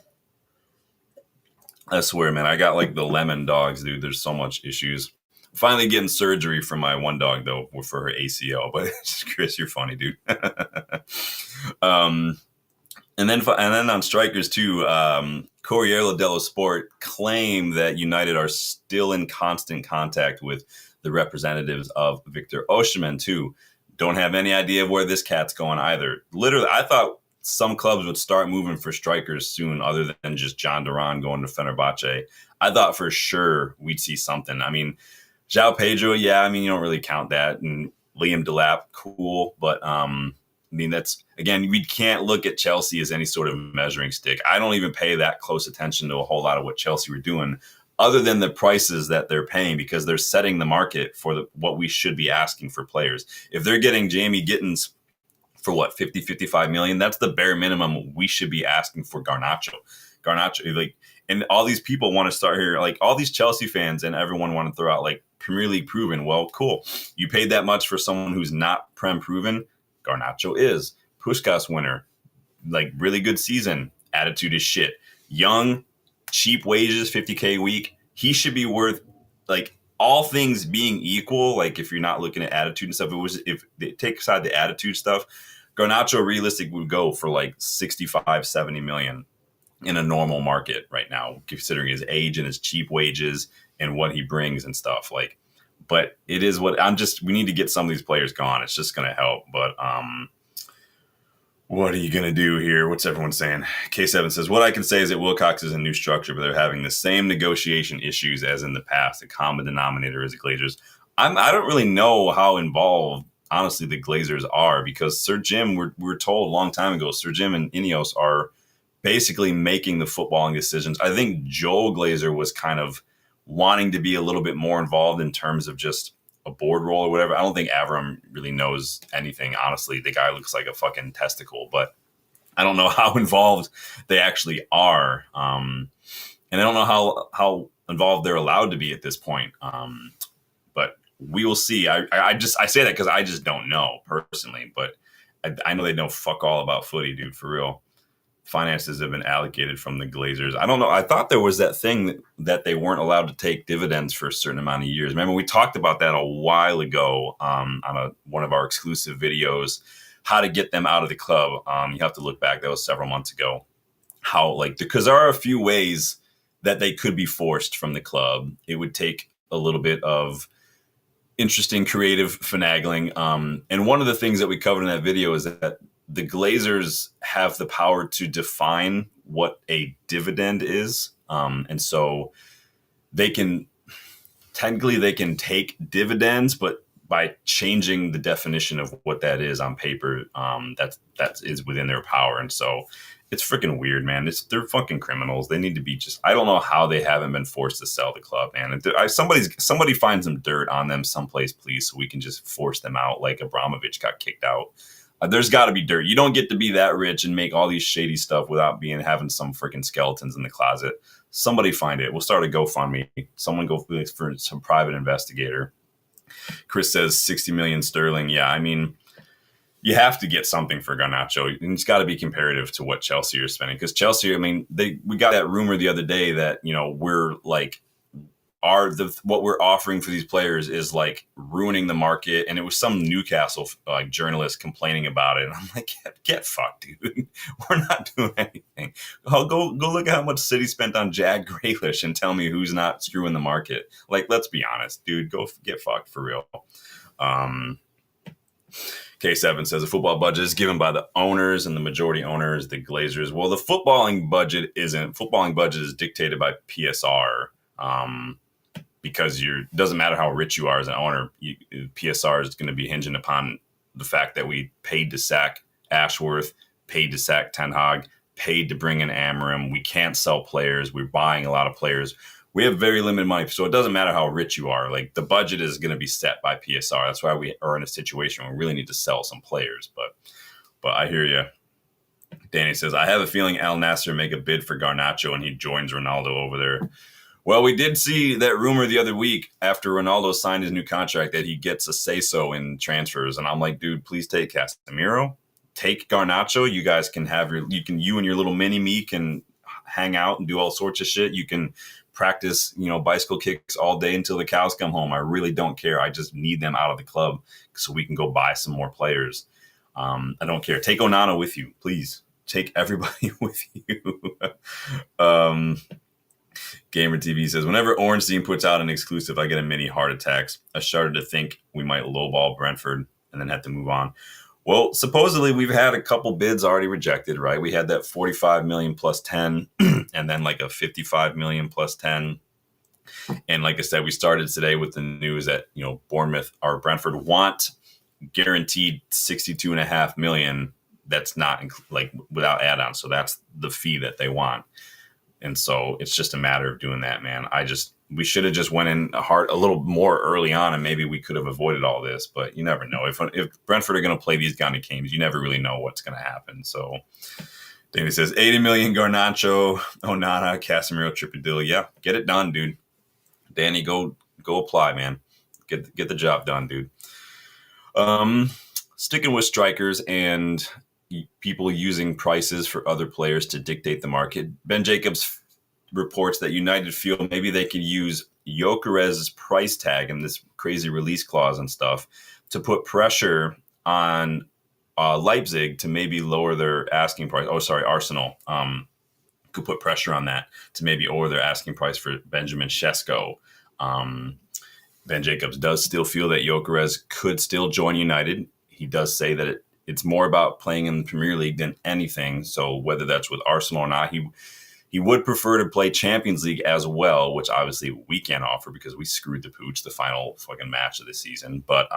I swear, man, I got like the lemon dogs, dude. There's so much issues. Finally getting surgery for my one dog, though, for her ACL. But Chris, you're funny, dude. And then on strikers too, Corriere dello Sport claim that United are still in constant contact with the representatives of Victor Osimhen too. Don't have any idea of where this cat's going either. Literally, I thought some clubs would start moving for strikers soon, other than just John Duran going to Fenerbahce. I thought for sure we'd see something. I mean, João Pedro, yeah, I mean, you don't really count that. And Liam Delap, cool. But, I mean, that's, again, we can't look at Chelsea as any sort of measuring stick. I don't even pay that close attention to a whole lot of what Chelsea were doing. other than the prices that they're paying, because they're setting the market for what we should be asking for players. If they're getting Jamie Gittins for what, 50, 55 million, that's the bare minimum we should be asking for Garnacho. Like, and all these people want to start here, like all these Chelsea fans and everyone want to throw out like Premier League proven. Well, cool. You paid that much for someone who's not Prem proven. Garnacho is. Puskás winner, like really good season. Attitude is shit. Young, cheap wages, 50K a week. He should be worth, like, all things being equal, like if you're not looking at attitude and stuff, if they take aside the attitude stuff, Garnacho realistic would go for like 65, 70 million in a normal market right now, considering his age and his cheap wages and what he brings and stuff. Like, but it is what we need to get some of these players gone. It's just going to help. But what are you going to do here? What's everyone saying? K7 says, what I can say is that Wilcox is a new structure, but they're having the same negotiation issues as in the past. The common denominator is the Glazers. I don't really know how involved, honestly, the Glazers are, because Sir Jim, we're told a long time ago, Sir Jim and Ineos are basically making the footballing decisions. I think Joel Glazer was kind of wanting to be a little bit more involved in terms of just a board role or whatever. I don't think Avram really knows anything. Honestly, the guy looks like a fucking testicle, but I don't know how involved they actually are. And I don't know how involved they're allowed to be at this point. But we will see. I say that because I just don't know personally, but I know they know fuck all about footy, dude, for real. Finances have been allocated from the Glazers. I don't know. I thought there was that thing that they weren't allowed to take dividends for a certain amount of years. Remember, we talked about that a while ago on one of our exclusive videos, how to get them out of the club. You have to look back. That was several months ago. Because there are a few ways that they could be forced from the club. It would take a little bit of interesting, creative finagling. And one of the things that we covered in that video is that the Glazers have the power to define what a dividend is. And so technically they can take dividends, but by changing the definition of what that is on paper, that is within their power. And so it's freaking weird, man. They're fucking criminals. They need to be I don't know how they haven't been forced to sell the club, man. Somebody finds some dirt on them someplace, please, so we can just force them out like Abramovich got kicked out. There's got to be dirt. You don't get to be that rich and make all these shady stuff without having some freaking skeletons in the closet. Somebody find it. We'll start a GoFundMe. Someone go for some private investigator. Chris says 60 million sterling. Yeah, I mean, you have to get something for Garnacho. And it's got to be comparative to what Chelsea are spending. Because Chelsea, I mean, we got that rumor the other day that, we're like, what we're offering for these players is like ruining the market. And it was some Newcastle journalist complaining about it. And I'm like, get fucked, dude. We're not doing anything. Go look at how much City spent on Jack Grealish and tell me who's not screwing the market. Like, let's be honest, dude. Go get fucked for real. K7 says the football budget is given by the owners, and the majority owners, the Glazers. Well, the footballing budget isn't. Footballing budget is dictated by PSR. Because it doesn't matter how rich you are as an owner, PSR is going to be hinging upon the fact that we paid to sack Ashworth, paid to sack Ten Hag, paid to bring in Amorim. We can't sell players. We're buying a lot of players. We have very limited money, so it doesn't matter how rich you are. Like, the budget is going to be set by PSR. That's why we are in a situation where we really need to sell some players. But I hear you. Danny says, I have a feeling Al Nassr make a bid for Garnacho and he joins Ronaldo over there. Well, we did see that rumor the other week after Ronaldo signed his new contract that he gets a say-so in transfers. And I'm like, dude, please take Casemiro, take Garnacho. You guys can you and your little mini-me can hang out and do all sorts of shit. You can practice, bicycle kicks all day until the cows come home. I really don't care. I just need them out of the club so we can go buy some more players. I don't care. Take Onana with you, please. Take everybody with you. Gamer TV says, whenever Orange Team puts out an exclusive, I get a mini heart attacks. I started to think we might lowball Brentford and then have to move on. Well, supposedly we've had a couple bids already rejected, right? We had that 45 million plus 10 and then like a 55 million plus 10. And like I said, we started today with the news that, Bournemouth or Brentford want guaranteed 62.5 million. That's not like without add-ons. So that's the fee that they want. And so it's just a matter of doing that, man. We should have just went in a little more early on, and maybe we could have avoided all this. But you never know. If Brentford are going to play these kind of games, you never really know what's going to happen. So Danny says 80 million Garnacho, Onana, Casemiro, Tripadillo. Yeah, get it done, dude. Danny, go apply, man. Get the job done, dude. Sticking with strikers and people using prices for other players to dictate the market. Ben Jacobs reports that United feel maybe they could use Gyökeres's price tag and this crazy release clause and stuff to put pressure on Leipzig to maybe lower their asking price. Oh, sorry, Arsenal could put pressure on that to maybe lower their asking price for Benjamin Sesko. Ben Jacobs does still feel that Gyökeres could still join United. He does say that it's more about playing in the Premier League than anything. So whether that's with Arsenal or not, he would prefer to play Champions League as well, which obviously we can't offer because we screwed the pooch the final fucking match of the season. But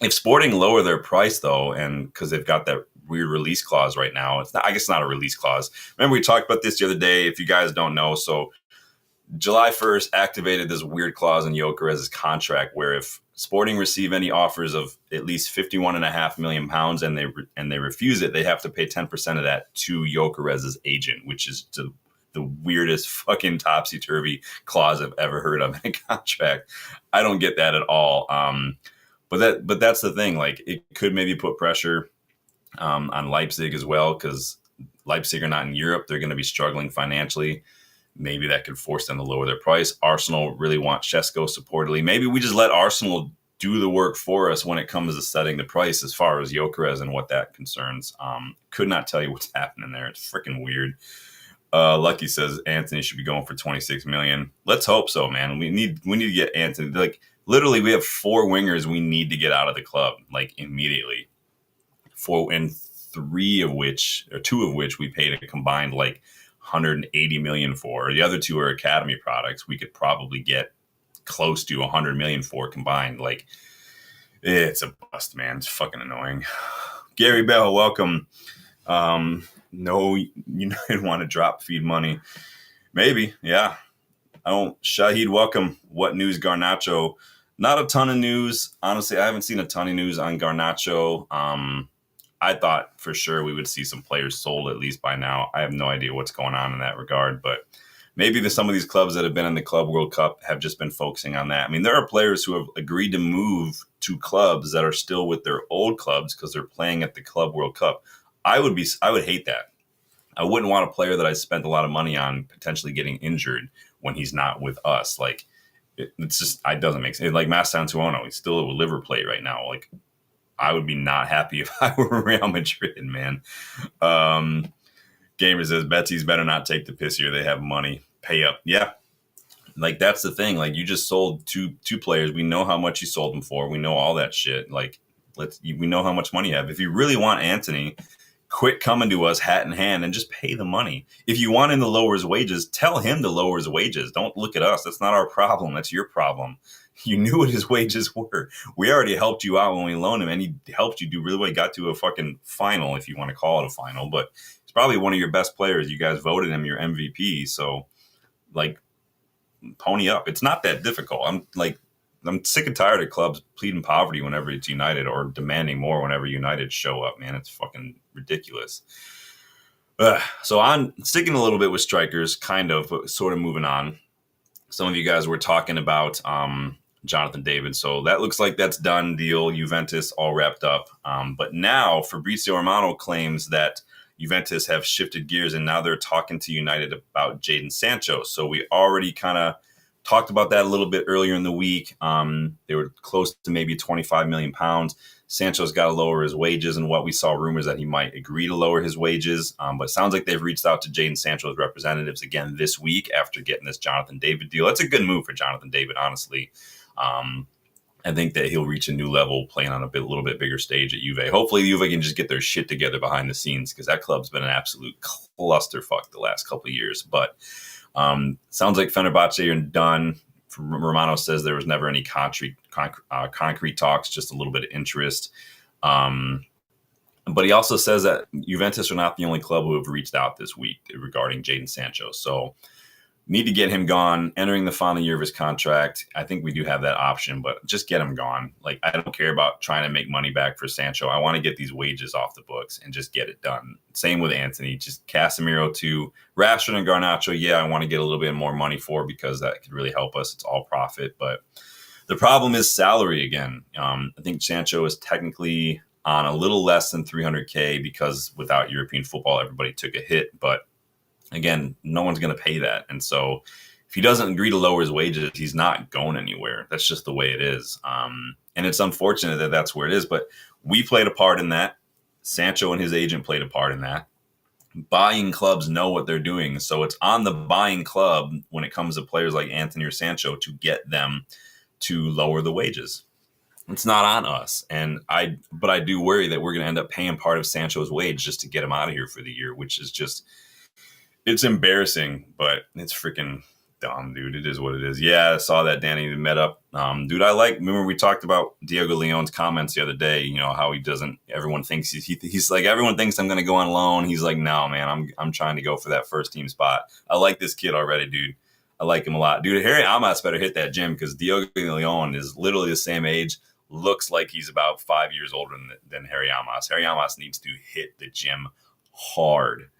if Sporting lower their price, though, and because they've got that weird release clause right now, I guess it's not a release clause. Remember, we talked about this the other day, if you guys don't know. So July 1st activated this weird clause in Gyökeres' contract where if Sporting receive any offers of at least £51.5 million and they refuse it, they have to pay 10% of that to Gyökeres' agent, which is the weirdest fucking topsy-turvy clause I've ever heard of in a contract. I don't get that at all. But that's the thing. Like, it could maybe put pressure on Leipzig as well, because Leipzig are not in Europe. They're going to be struggling financially. Maybe that could force them to lower their price. Arsenal really want Sesko supportedly. Maybe we just let Arsenal do the work for us when it comes to setting the price as far as Gyökeres and what that concerns. Could not tell you what's happening there. It's freaking weird. Lucky says Anthony should be going for 26 million. Let's hope so, man. We need to get Anthony. Like, literally, we have 4 wingers we need to get out of the club, like, immediately. 4 and 2 of which we paid a combined like 180 million for. The other 2 are academy products. We could probably get close to 100 million for combined. Like, it's a bust, man. It's fucking annoying. Gary Bell, welcome. No, United want to drop feed money. Maybe, yeah. Shahid, welcome. What news, Garnacho? Not a ton of news. Honestly, I haven't seen a ton of news on Garnacho. I thought for sure we would see some players sold at least by now. I have no idea what's going on in that regard, but maybe some of these clubs that have been in the Club World Cup have just been focusing on that. I mean, there are players who have agreed to move to clubs that are still with their old clubs because they're playing at the Club World Cup. I would hate that. I wouldn't want a player that I spent a lot of money on potentially getting injured when he's not with us. Like, it's just, it doesn't make sense. Like Mastantuono, he's still a liver plate right now. Like, I would be not happy if I were Real Madrid, man. Gamer says, Betsy's better not take the piss here. They have money. Pay up. Yeah. Like, that's the thing. Like, you just sold two players. We know how much you sold them for. We know all that shit. Like, we know how much money you have. If you really want Anthony, quit coming to us hat in hand and just pay the money. If you want him to lower his wages, tell him to lower his wages. Don't look at us. That's not our problem. That's your problem. You knew what his wages were. We already helped you out when we loaned him, and he helped you do really well. He got to a fucking final, if you want to call it a final, but he's probably one of your best players. You guys voted him your MVP. So, like, pony up. It's not that difficult. I'm sick and tired of clubs pleading poverty whenever it's United or demanding more whenever United show up, man. It's fucking ridiculous. So I'm sticking a little bit with strikers, kind of, but sort of moving on. Some of you guys were talking about Jonathan David. So that looks like that's done deal. Juventus all wrapped up. But now Fabrizio Romano claims that Juventus have shifted gears and now they're talking to United about Jadon Sancho. So we already kind of talked about that a little bit earlier in the week. They were close to maybe £25 million. Sancho's got to lower his wages, and what we saw rumors that he might agree to lower his wages. But it sounds like they've reached out to Jadon Sancho's representatives again this week after getting this Jonathan David deal. That's a good move for Jonathan David, honestly. I think that he'll reach a new level playing on a little bit bigger stage at Juve. Hopefully Juve can just get their shit together behind the scenes, because that club's been an absolute clusterfuck the last couple of years. But sounds like Fenerbahce are done. Romano says there was never any concrete talks, just a little bit of interest. But he also says that Juventus are not the only club who have reached out this week regarding Jadon Sancho. So need to get him gone, entering the final year of his contract. I think we do have that option, but just get him gone. Like, I don't care about trying to make money back for Sancho. I want to get these wages off the books and just get it done. Same with Anthony. Just Casemiro too. Rashford and Garnacho, yeah, I want to get a little bit more money for because that could really help us. It's all profit. But the problem is salary again. I think Sancho is technically on a little less than 300K because without European football, everybody took a hit. But again, no one's going to pay that. And so if he doesn't agree to lower his wages, he's not going anywhere. That's just the way it is. And it's unfortunate that that's where it is. But we played a part in that. Sancho and his agent played a part in that. Buying clubs know what they're doing. So it's on the buying club when it comes to players like Anthony or Sancho to get them to lower the wages. It's not on us. But I do worry that we're going to end up paying part of Sancho's wage just to get him out of here for the year, which is just, it's embarrassing, but it's freaking dumb, dude. It is what it is. Yeah, I saw that, Danny. We met up. Dude, remember we talked about Diego Leon's comments the other day, how he doesn't, everyone thinks he's like, everyone thinks I'm going to go on loan. He's like, no, man, I'm trying to go for that first team spot. I like this kid already, dude. I like him a lot. Dude, Harry Amas better hit that gym because Diogo Leon is literally the same age. Looks like he's about 5 years older than Harry Amas. Harry Amas needs to hit the gym hard.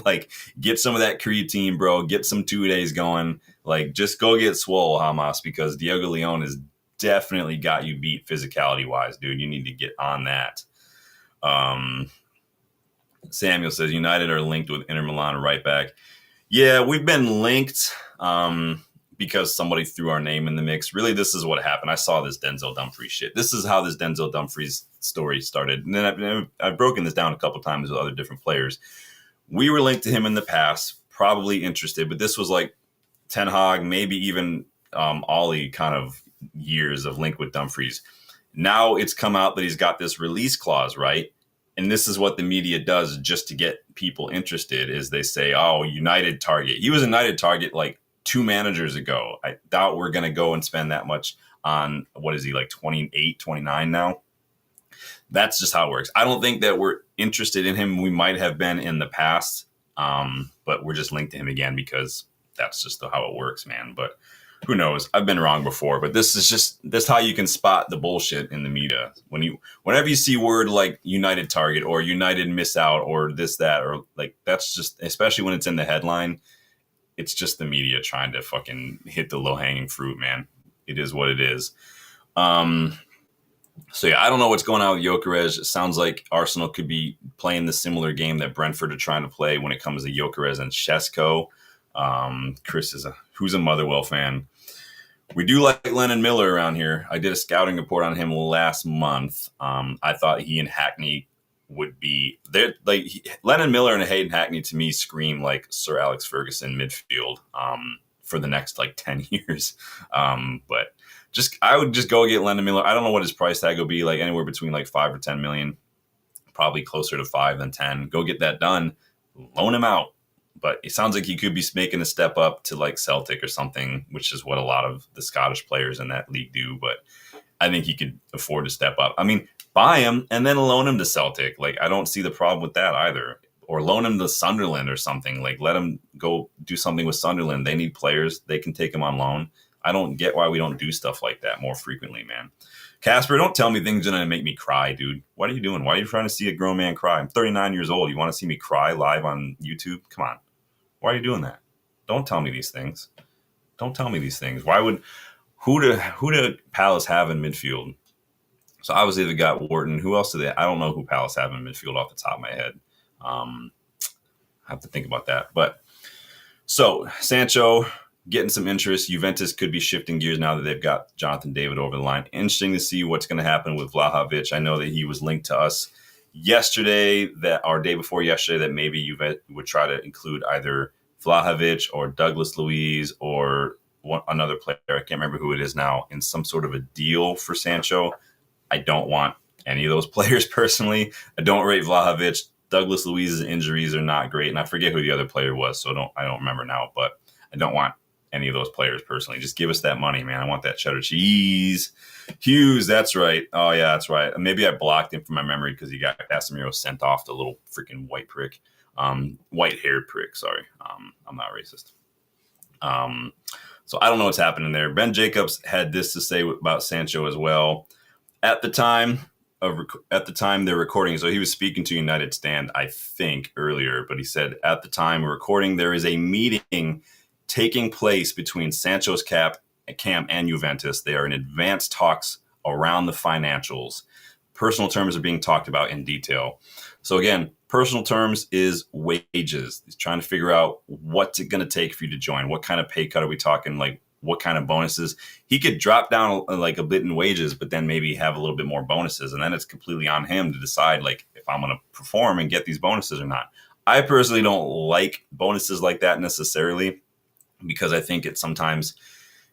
Like, get some of that creatine, bro. Get some 2 days going. Like, just go get swole, Hamas, because Diogo Leon has definitely got you beat physicality-wise, dude. You need to get on that. Samuel says, United are linked with Inter Milan right back. Yeah, we've been linked because somebody threw our name in the mix. Really, this is what happened. I saw this Denzel Dumfries shit. This is how this Denzel Dumfries story started. And then I've broken this down a couple times with other different players. We were linked to him in the past, probably interested, but this was like Ten Hag, maybe even Ollie kind of years of link with Dumfries. Now it's come out that he's got this release clause, right? And this is what the media does just to get people interested is they say, oh, United target. He was a United target like 2 managers ago. I doubt we're going to go and spend that much on, what is he, like 28, 29 now? That's just how it works. I don't think that we're interested in him. We might have been in the past, but we're just linked to him again because that's just how it works, man. But who knows? I've been wrong before, but that's how you can spot the bullshit in the media. Whenever you see word like United target or United miss out or this, that, or like, that's just, especially when it's in the headline, it's just the media trying to fucking hit the low hanging fruit, man. It is what it is. So, yeah, I don't know what's going on with Gyökeres. It sounds like Arsenal could be playing the similar game that Brentford are trying to play when it comes to Gyökeres and Šeško. Chris who's a Motherwell fan. We do like Lennon Miller around here. I did a scouting report on him last month. I thought he and Hackney would be there. Like Lennon Miller and Hayden Hackney to me scream like Sir Alex Ferguson midfield for the next like 10 years. But I would just go get Lennon Miller. I don't know what his price tag will be, like anywhere between like 5 or 10 million, probably closer to 5 than 10. Go get that done, loan him out. But it sounds like he could be making a step up to like Celtic or something, which is what a lot of the Scottish players in that league do. But I think he could afford to step up. I mean, buy him and then loan him to Celtic. Like, I don't see the problem with that either. Or loan him to Sunderland or something. Like, let him go do something with Sunderland. They need players. They can take him on loan. I don't get why we don't do stuff like that more frequently, man. Casper, don't tell me things that are going to make me cry, dude. What are you doing? Why are you trying to see a grown man cry? I'm 39 years old. You want to see me cry live on YouTube? Come on. Why are you doing that? Don't tell me these things. Don't tell me these things. Who do Palace have in midfield? So obviously they got Wharton. Who else do they? I don't know who Palace have in midfield off the top of my head. I have to think about that. But so Sancho getting some interest. Juventus could be shifting gears now that they've got Jonathan David over the line. Interesting to see what's going to happen with Vlahovic. I know that he was linked to us yesterday, day before yesterday, that maybe Juve would try to include either Vlahovic or Douglas Luiz or another player, I can't remember who it is now, in some sort of a deal for Sancho. I don't want any of those players personally. I don't rate Vlahovic. Douglas Luiz's injuries are not great, and I forget who the other player was, so I don't remember now, but I don't want any of those players personally. Just give us that money, man. I want that cheddar cheese. Hughes, that's right. Oh, yeah, that's right. Maybe I blocked him from my memory because he got Casemiro sent off, the little freaking white prick. White-haired prick, sorry. I'm not racist. So I don't know what's happening there. Ben Jacobs had this to say about Sancho as well. At the time they're recording, so he was speaking to United Stand, I think, earlier, but he said, at the time we're recording, there is a meeting taking place between Sancho's camp and Juventus. They are in advanced talks around the financials. Personal terms are being talked about in detail. So again, personal terms is wages. He's trying to figure out what's it going to take for you to join. What kind of pay cut are we talking? Like, what kind of bonuses? He could drop down like a bit in wages, but then maybe have a little bit more bonuses. And then it's completely on him to decide like if I'm going to perform and get these bonuses or not. I personally don't like bonuses like that necessarily, because I think it sometimes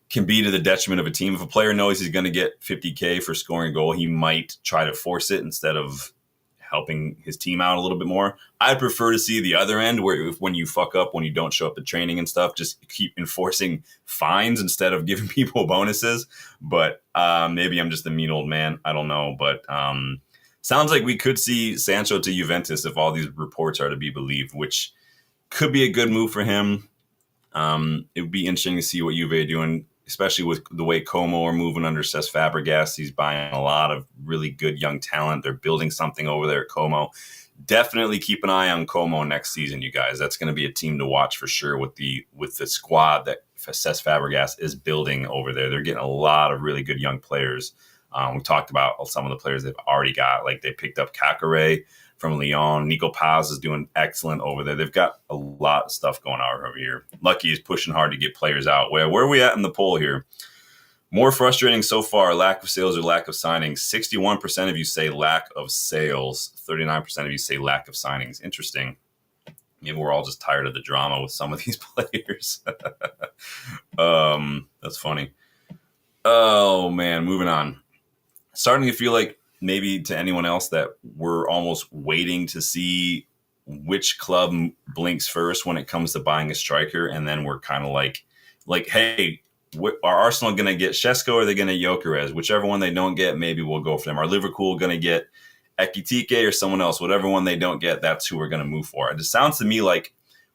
can be to the detriment of a team. If a player knows he's going to get 50K for scoring a goal, he might try to force it instead of helping his team out a little bit more. I prefer to see the other end, where when you fuck up, when you don't show up at training and stuff, just keep enforcing fines instead of giving people bonuses. But maybe I'm just a mean old man. I don't know. But sounds like we could see Sancho to Juventus if all these reports are to be believed, which could be a good move for him. It would be interesting to see what Juve are doing, especially with the way Como are moving under Cesc Fabregas. He's buying a lot of really good young talent. They're building something over there at Como. Definitely keep an eye on Como next season, you guys. That's going to be a team to watch for sure with the squad that Cesc Fabregas is building over there. They're getting a lot of really good young players. We talked about some of the players they've already got. Like they picked up Kakare from Lyon. Nico Paz is doing excellent over there. They've got a lot of stuff going on over here. Lucky is pushing hard to get players out. Where are we at in the poll here? More frustrating so far, lack of sales or lack of signings. 61% of you say lack of sales. 39% of you say lack of signings. Interesting. Maybe we're all just tired of the drama with some of these players. That's funny. Oh, man, moving on. Starting to feel like maybe to anyone else that we're almost waiting to see which club blinks first when it comes to buying a striker. And then we're kind of like, hey, are Arsenal going to get Šeško or are they going to Gyökeres? Whichever one they don't get, maybe we'll go for them. Are Liverpool going to get Ekitike or someone else? Whatever one they don't get, that's who we're going to move for. It just sounds to me like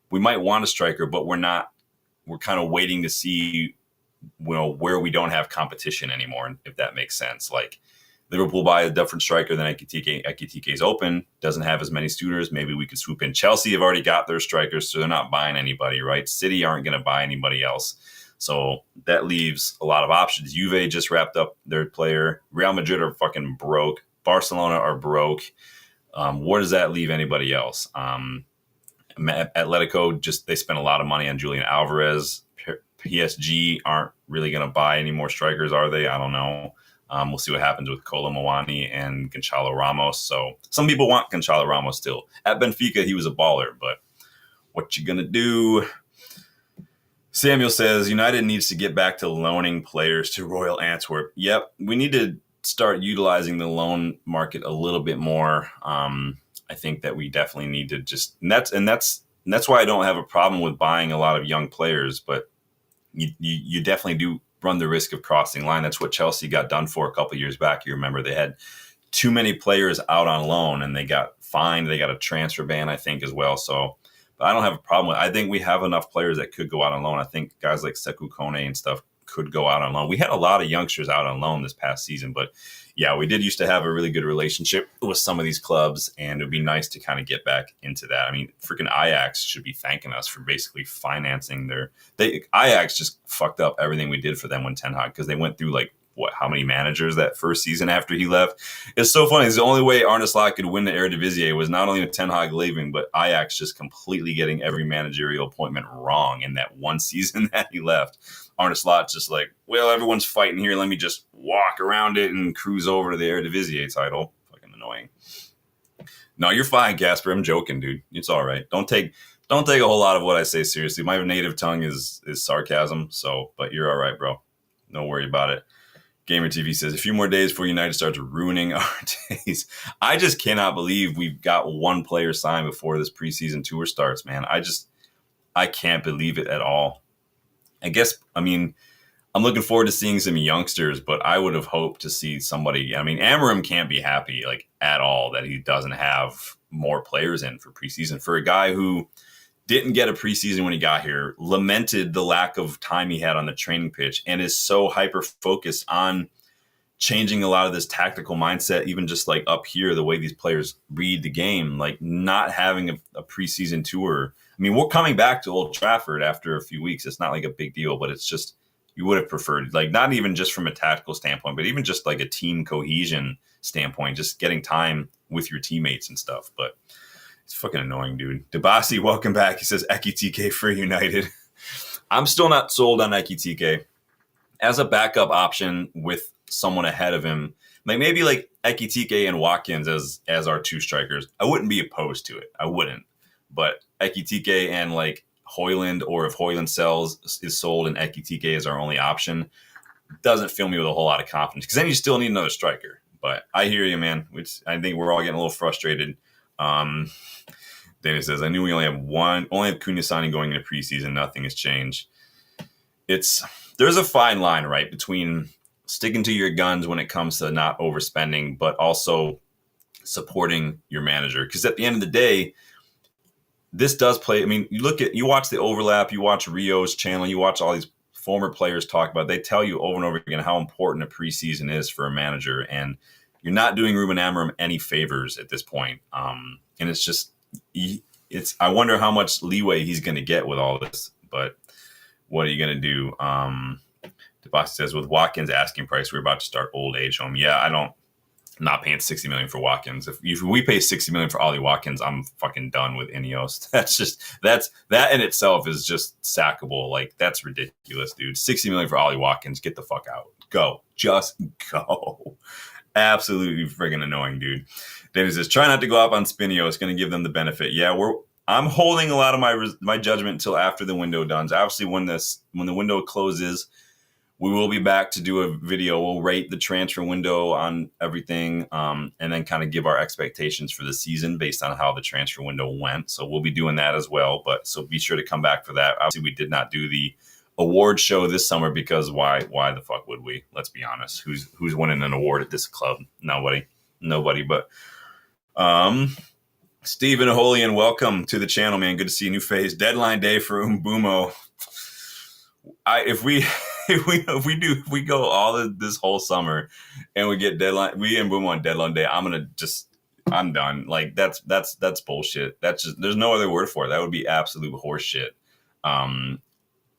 we might want a striker, but we're not. We're kind of waiting to see, where we don't have competition anymore, if that makes sense. Like Liverpool buy a different striker than Ekitike. Ekitike's open, doesn't have as many suitors. Maybe we could swoop in. Chelsea have already got their strikers, so they're not buying anybody, right? City aren't going to buy anybody else. So that leaves a lot of options. Juve just wrapped up their player. Real Madrid are fucking broke. Barcelona are broke. Where does that leave anybody else? Atletico, they spent a lot of money on Julian Alvarez. PSG aren't really going to buy any more strikers, are they? I don't know. We'll see what happens with Kolo Muani and Gonçalo Ramos. So some people want Gonçalo Ramos still. At Benfica, he was a baller, but what you going to do? Samuel says, United needs to get back to loaning players to Royal Antwerp. Yep, we need to start utilizing the loan market a little bit more. I think that we definitely need to and that's why I don't have a problem with buying a lot of young players, but you definitely do run the risk of crossing line. That's what Chelsea got done for a couple of years back. You remember they had too many players out on loan and they got fined. They got a transfer ban, I think, as well. So but I don't have a problem with it. I think we have enough players that could go out on loan. I think guys like Sekou Kone and stuff could go out on loan. We had a lot of youngsters out on loan this past season, but yeah, we did used to have a really good relationship with some of these clubs, and it would be nice to kind of get back into that. I mean, freaking Ajax should be thanking us for basically financing Ajax just fucked up everything we did for them when Ten Hag, because they went through how many managers that first season after he left. It's so funny. It's the only way Arne Slot could win the Eredivisie was not only with Ten Hag leaving, but Ajax just completely getting every managerial appointment wrong in that one season that he left. Arne Slot's just like, well, everyone's fighting here. Let me just walk around it and cruise over to the Eredivisie title. Fucking annoying. No, you're fine, Casper. I'm joking, dude. It's all right. Don't take a whole lot of what I say seriously. My native tongue is sarcasm. So, but you're all right, bro. Don't worry about it. Gamer TV says, a few more days before United starts ruining our days. I just cannot believe we've got one player signed before this preseason tour starts, man. I can't believe it at all. I guess, I mean, I'm looking forward to seeing some youngsters, but I would have hoped to see somebody. I mean, Amorim can't be happy like at all that he doesn't have more players in for preseason. For a guy who didn't get a preseason when he got here, lamented the lack of time he had on the training pitch, and is so hyper focused on changing a lot of this tactical mindset, even just like up here, the way these players read the game, like not having a preseason tour. I mean, we're coming back to Old Trafford after a few weeks. It's not like a big deal, but it's just, you would have preferred, like, not even just from a tactical standpoint, but even just like a team cohesion standpoint, just getting time with your teammates and stuff. But it's fucking annoying, dude. Debasi, welcome back. He says Ekitike for United. I'm still not sold on Ekitike as a backup option with someone ahead of him. Like maybe like Ekitike and Watkins as our two strikers. I wouldn't be opposed to it. I wouldn't. But Ekitike and like Højlund, or if Højlund is sold and Ekitike is our only option, doesn't fill me with a whole lot of confidence, because then you still need another striker. But I hear you, man. I think we're all getting a little frustrated. Danny says, I knew we only have Cunha signing going into preseason. Nothing has changed. There's a fine line, right, between sticking to your guns when it comes to not overspending, but also supporting your manager. Because at the end of the day, this does play. I mean, you watch the overlap, you watch Rio's channel, you watch all these former players talk about. They tell you over and over again how important a preseason is for a manager, and you're not doing Ruben Amorim any favors at this point. And it's just, I wonder how much leeway he's going to get with all this. But what are you going to do? Debasi says, with Watkins asking price, we're about to start old age home. Yeah, I'm not paying $60 million for Watkins. If we pay $60 million for Ollie Watkins, I'm fucking done with Ineos. That in itself is just sackable. Like, that's ridiculous, dude. $60 million for Ollie Watkins. Get the fuck out. Go. Just go. Absolutely friggin' annoying, dude. Danny says, try not to go up on Spinio. It's going to give them the benefit. Yeah, I'm holding a lot of my judgment until after the window done. Obviously, when the window closes, we will be back to do a video. We'll rate the transfer window on everything, and then kind of give our expectations for the season based on how the transfer window went. So we'll be doing that as well. So be sure to come back for that. Obviously, we did not do the award show this summer because why the fuck would we? Let's be honest. Who's winning an award at this club? Nobody. But Stephen Holian, welcome to the channel, man. Good to see a new face. Deadline day for Mbeumo. If we go all of this whole summer and we get deadline, we and Mbeumo on deadline day, I'm done. Like that's bullshit. That's just, there's no other word for it. That would be absolute horse shit.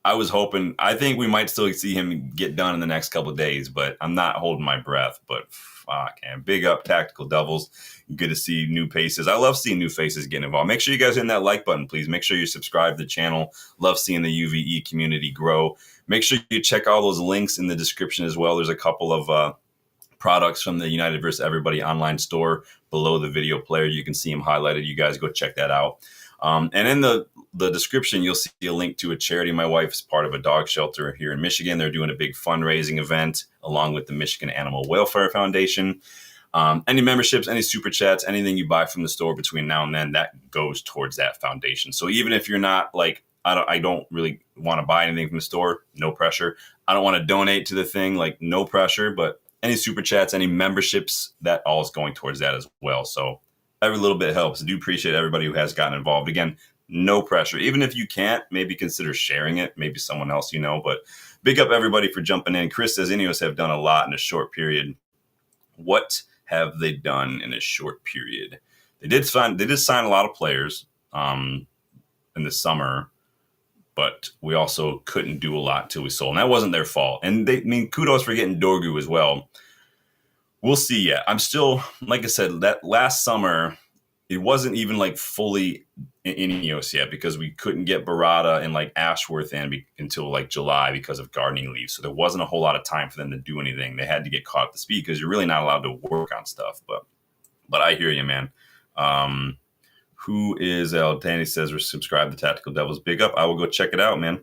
I think we might still see him get done in the next couple of days, but I'm not holding my breath. But fuck, man. Big up Tactical Devils. Good to see new faces. I love seeing new faces getting involved. Make sure you guys hit that like button, please. Make sure you subscribe to the channel. Love seeing the UVE community grow. Make sure you check all those links in the description as well. There's a couple of products from the United vs. Everybody online store below the video player. You can see them highlighted. You guys go check that out. And in the description, you'll see a link to a charity. My wife's part of a dog shelter here in Michigan. They're doing a big fundraising event along with the Michigan Animal Welfare Foundation. Any memberships, any super chats, anything you buy from the store between now and then, that goes towards that foundation. So even if you're not like, I don't really want to buy anything from the store, no pressure. I don't want to donate to the thing, like no pressure, but any super chats, any memberships, that all is going towards that as well. So every little bit helps. I do appreciate everybody who has gotten involved. Again, no pressure. Even if you can't, maybe consider sharing it. Maybe someone else you know. But big up everybody for jumping in. Chris says Ineos have done a lot in a short period. What have they done in a short period? They did sign a lot of players in the summer, but we also couldn't do a lot until we sold. And that wasn't their fault. And kudos for getting Dorgu as well. We'll see yet. I'm still, like I said, that last summer, it wasn't even like fully in Ineos yet because we couldn't get Barada and like Ashworth in until like July because of gardening leave. So there wasn't a whole lot of time for them to do anything. They had to get caught up to speed because you're really not allowed to work on stuff. But I hear you, man. Who is Danny says we're subscribed to Tactical Devils. Big up. I will go check it out, man.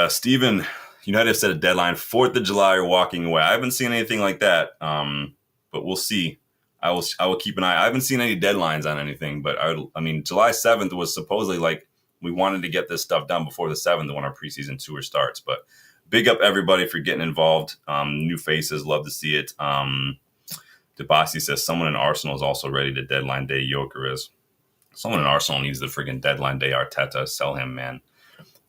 Steven, United have set a deadline, 4th of July or walking away. I haven't seen anything like that, but we'll see. I will keep an eye. I haven't seen any deadlines on anything, but I mean, July 7th was supposedly like we wanted to get this stuff done before the 7th when our preseason tour starts. But big up everybody for getting involved. New faces, love to see it. Debasi says someone in Arsenal is also ready to deadline day. Joker is. Someone in Arsenal needs the friggin' deadline day. Arteta, sell him, man.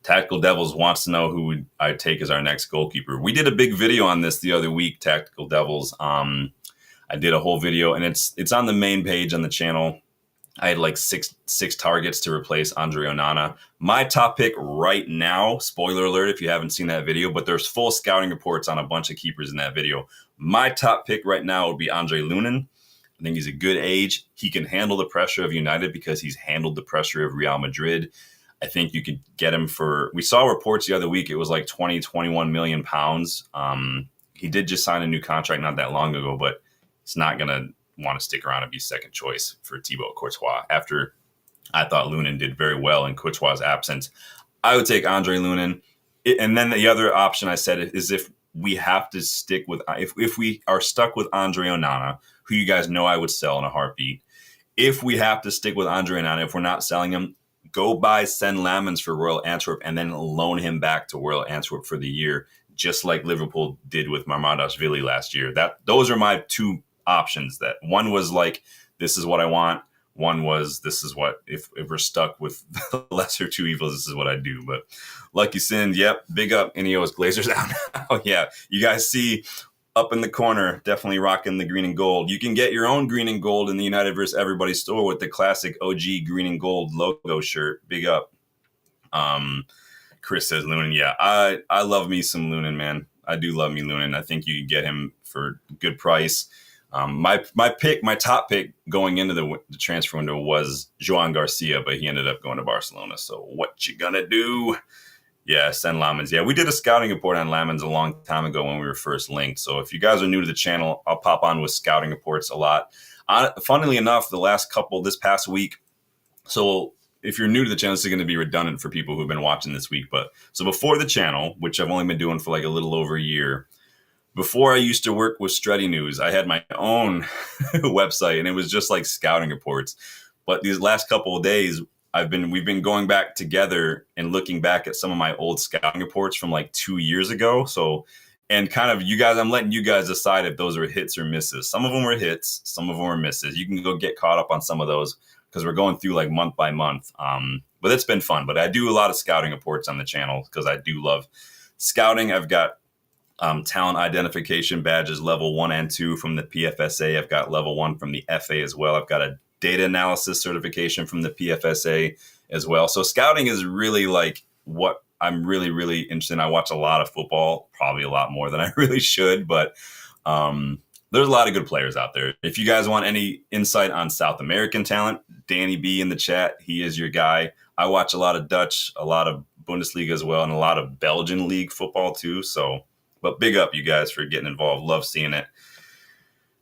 Tactical Devils wants to know who I'd take as our next goalkeeper. We did a big video on this the other week, Tactical Devils. I did a whole video, and it's on the main page on the channel. I had like six targets to replace Andre Onana. My top pick right now, spoiler alert if you haven't seen that video, but there's full scouting reports on a bunch of keepers in that video. My top pick right now would be Andre Lunin. I think he's a good age. He can handle the pressure of United because he's handled the pressure of Real Madrid. I think you could get him for, we saw reports the other week, it was like 20, 21 million pounds. He did just sign a new contract not that long ago, but it's not going to want to stick around and be second choice for Thibaut Courtois. After I thought Lunin did very well in Courtois' absence, I would take Andre Lunin. And then the other option I said is if we have to stick with, if we are stuck with Andre Onana, who you guys know I would sell in a heartbeat. If we have to stick with Andre Onana, if we're not selling him, go buy Sen Lamens for Royal Antwerp and then loan him back to Royal Antwerp for the year, just like Liverpool did with Mamardashvili last year. Those are my two options. That one was like, this is what I want. One was, this is what, if we're stuck with the lesser two evils, this is what I do. But Lucky Sin, yep, big up Ineos Glazers out now. Yeah, you guys see up in the corner, definitely rocking the green and gold. You can get your own green and gold in the United vs. Everybody store with the classic OG green and gold logo shirt. Big up. Chris says Lunin. Yeah, I love me some Lunin, man. I do love me Lunin. I think you can get him for a good price. My top pick going into the transfer window was Joan Garcia, but he ended up going to Barcelona. So what you gonna do? Yeah, Sen Lamens. Yeah, we did a scouting report on Lamens a long time ago when we were first linked. So if you guys are new to the channel, I'll pop on with scouting reports a lot. Funnily enough, this past week, so if you're new to the channel, this is going to be redundant for people who've been watching this week. But so before the channel, which I've only been doing for like a little over a year, before I used to work with Strutty News, I had my own website and it was just like scouting reports. But these last couple of days, we've been going back together and looking back at some of my old scouting reports from like 2 years ago. So, and kind of you guys, I'm letting you guys decide if those are hits or misses. Some of them were hits, some of them were misses. You can go get caught up on some of those because we're going through like month by month. But it's been fun. But I do a lot of scouting reports on the channel because I do love scouting. I've got talent identification badges level 1 and 2 from the PFSA. I've got level 1 from the FA as well. I've got a data analysis certification from the PFSA as well. So scouting is really like what I'm really, really interested in. I watch a lot of football, probably a lot more than I really should, but there's a lot of good players out there. If you guys want any insight on South American talent, Danny B in the chat, he is your guy. I watch a lot of Dutch, a lot of Bundesliga as well, and a lot of Belgian league football too. So, but big up you guys for getting involved. Love seeing it.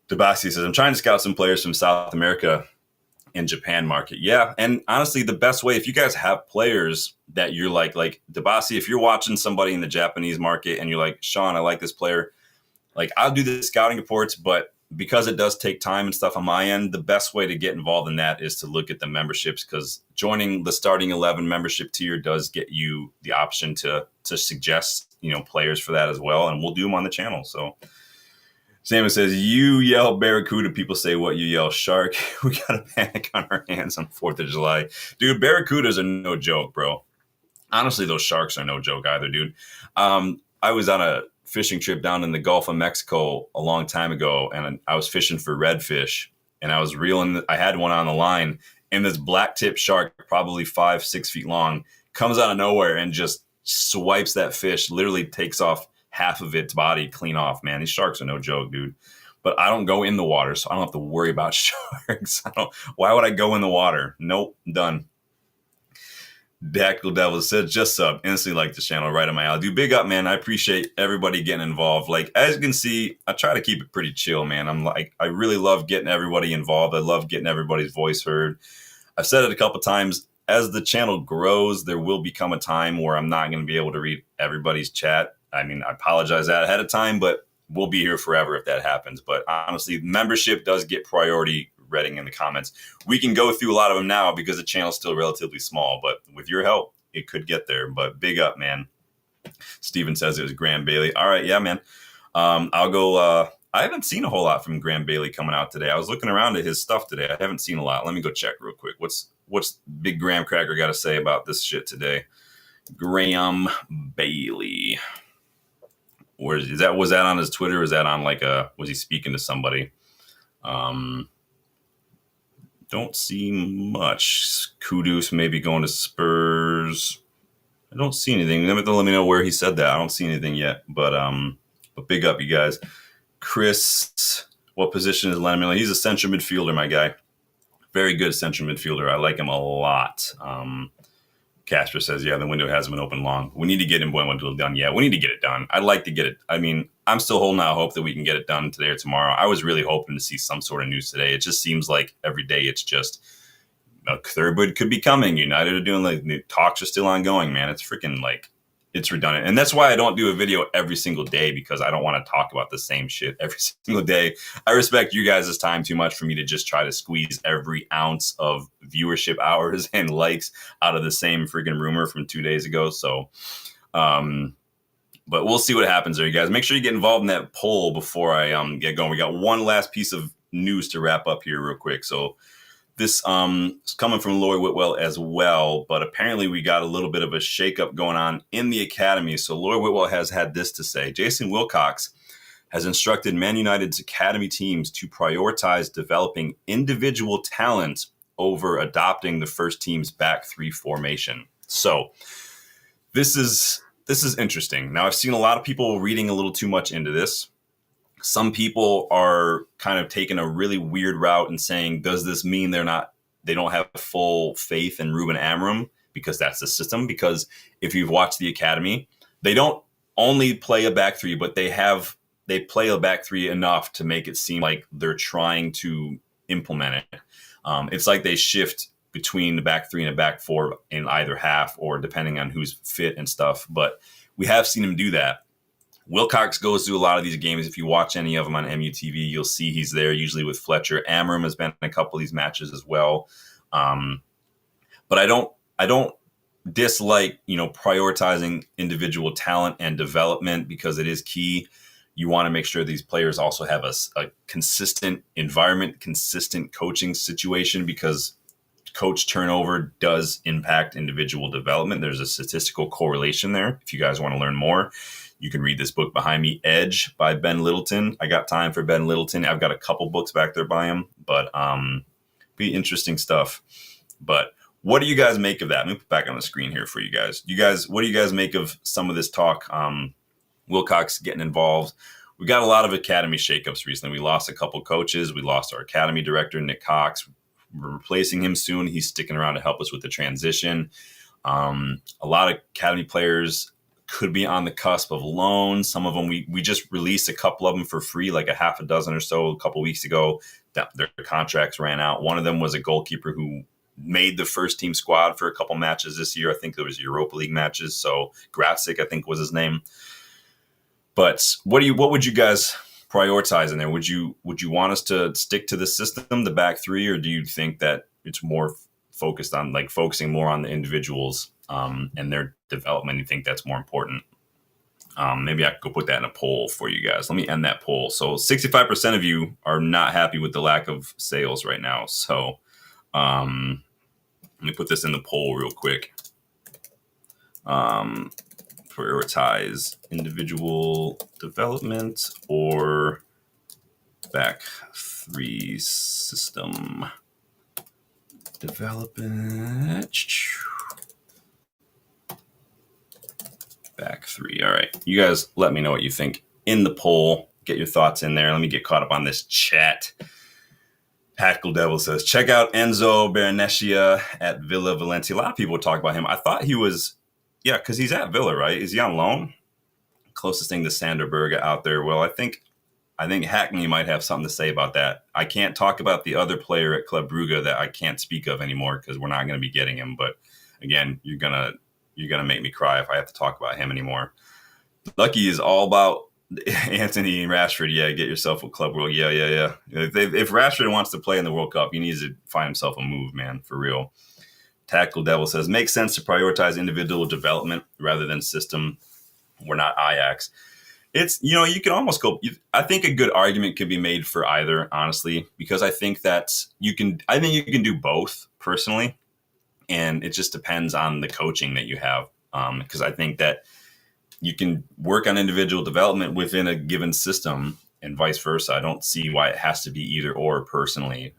Debasi says, I'm trying to scout some players from South America in Japan market. Yeah. And honestly, the best way, if you guys have players that you're like Debasi, if you're watching somebody in the Japanese market and you're like, Sean, I like this player, like I'll do the scouting reports, but because it does take time and stuff on my end, the best way to get involved in that is to look at the memberships, because joining the starting 11 membership tier does get you the option to suggest, players for that as well. And we'll do them on the channel. So Samuel says, you yell Barracuda, people say what you yell shark. We got a panic on our hands on 4th of July. Dude, Barracudas are no joke, bro. Honestly, those sharks are no joke either, dude. I was on a fishing trip down in the Gulf of Mexico a long time ago, and I was fishing for redfish, and I was reeling. I had one on the line, and this black tip shark, probably 5-6 feet long, comes out of nowhere and just swipes that fish, literally takes off half of its body clean off, man. These sharks are no joke, dude. But I don't go in the water, so I don't have to worry about sharks. Why would I go in the water? Nope, done. Tactical Devil said, just sub. Instantly like the channel, right on my alley. Dude, big up, man. I appreciate everybody getting involved. Like, as you can see, I try to keep it pretty chill, man. I really love getting everybody involved. I love getting everybody's voice heard. I've said it a couple times. As the channel grows, there will become a time where I'm not going to be able to read everybody's chat. I mean, I apologize that ahead of time, but we'll be here forever if that happens. But honestly, membership does get priority reading in the comments. We can go through a lot of them now because the channel's still relatively small, but with your help, it could get there. But big up, man. Steven says it was Graham Bailey. All right, yeah, man. I'll go. I haven't seen a whole lot from Graham Bailey coming out today. I was looking around at his stuff today. I haven't seen a lot. Let me go check real quick. What's Big Graham Cracker got to say about this shit today? Graham Bailey. Was that on his Twitter? Or was that on was he speaking to somebody? Don't see much. Kudus maybe going to Spurs. I don't see anything. Let me know where he said that. I don't see anything yet. But big up, you guys. Chris, what position is Lennon? He's a central midfielder, my guy. Very good central midfielder. I like him a lot. Casper says, yeah, the window hasn't been open long. We need to get Mbeumo done. Yeah, we need to get it done. I'd like to get it. I mean, I'm still holding out hope that we can get it done today or tomorrow. I was really hoping to see some sort of news today. It just seems like every day it's just a third bid could be coming. United are doing the talks are still ongoing, man. It's freaking it's redundant. And that's why I don't do a video every single day, because I don't want to talk about the same shit every single day. I respect you guys' time too much for me to just try to squeeze every ounce of viewership hours and likes out of the same freaking rumor from 2 days ago. So, but we'll see what happens there, you guys. Make sure you get involved in that poll before I get going. We got one last piece of news to wrap up here real quick. So this is coming from Lori Whitwell as well, but apparently we got a little bit of a shakeup going on in the academy. So Lori Whitwell has had this to say. Jason Wilcox has instructed Man United's academy teams to prioritize developing individual talent over adopting the first team's back three formation. So this is interesting. Now, I've seen a lot of people reading a little too much into this. Some people are kind of taking a really weird route and saying, does this mean they don't have full faith in Ruben Amorim because that's the system? Because if you've watched the academy, they don't only play a back three, but they play a back three enough to make it seem like they're trying to implement it. It's like they shift between the back three and the back four in either half, or depending on who's fit and stuff. But we have seen him do that. Wilcox goes through a lot of these games. If you watch any of them on MUTV, you'll see he's there usually with Fletcher. Amorim has been in a couple of these matches as well. But I don't dislike, prioritizing individual talent and development, because it is key. You want to make sure these players also have a consistent environment, consistent coaching situation, because coach turnover does impact individual development. There's a statistical correlation there. If you guys want to learn more, you can read this book behind me, Edge by Ben Littleton. I got time for Ben Littleton. I've got a couple books back there by him, but pretty interesting stuff. But what do you guys make of that? Let me put back on the screen here for you guys. What do you guys make of some of this talk? Wilcox getting involved. We got a lot of academy shakeups recently. We lost a couple coaches. We lost our academy director, Nick Cox. We're replacing him soon. He's sticking around to help us with the transition. A lot of academy players could be on the cusp of loans. Some of them, we just released a couple of them for free, like a half a dozen or so a couple weeks ago. Their contracts ran out. One of them was a goalkeeper who made the first team squad for a couple matches this year. I think there was Europa League matches. So Gracic, I think was his name. But what would you guys prioritize in there? Would you want us to stick to the system, the back three, or do you think that it's more focused on focusing more on the individuals and their development? You think that's more important? Maybe I could go put that in a poll for you guys. Let me end that poll. So 65% of you are not happy with the lack of sales right now. So let me put this in the poll real quick. Prioritize individual development or back three system development. Back three. All right. You guys let me know what you think in the poll. Get your thoughts in there. Let me get caught up on this chat. Tactical Devil says, check out Enzo Bernescia at Villa Valencia. A lot of people talk about him. I thought he was, because he's at Villa, right? Is he on loan? Closest thing to Sanderberg out there. Well, I think Hackney might have something to say about that. I can't talk about the other player at Club Brugge that I can't speak of anymore because we're not going to be getting him. But again, you're gonna make me cry if I have to talk about him anymore. Lucky is all about Anthony Rashford, yeah, get yourself a club world. Yeah. If Rashford wants to play in the World Cup, he needs to find himself a move, man, for real. Tactical Devil says, makes sense to prioritize individual development rather than system. We're not Ajax. It's, you can almost go, I think a good argument could be made for either, honestly, because I think you can do both personally. And it just depends on the coaching that you have. Because I think that you can work on individual development within a given system and vice versa. I don't see why it has to be either or personally.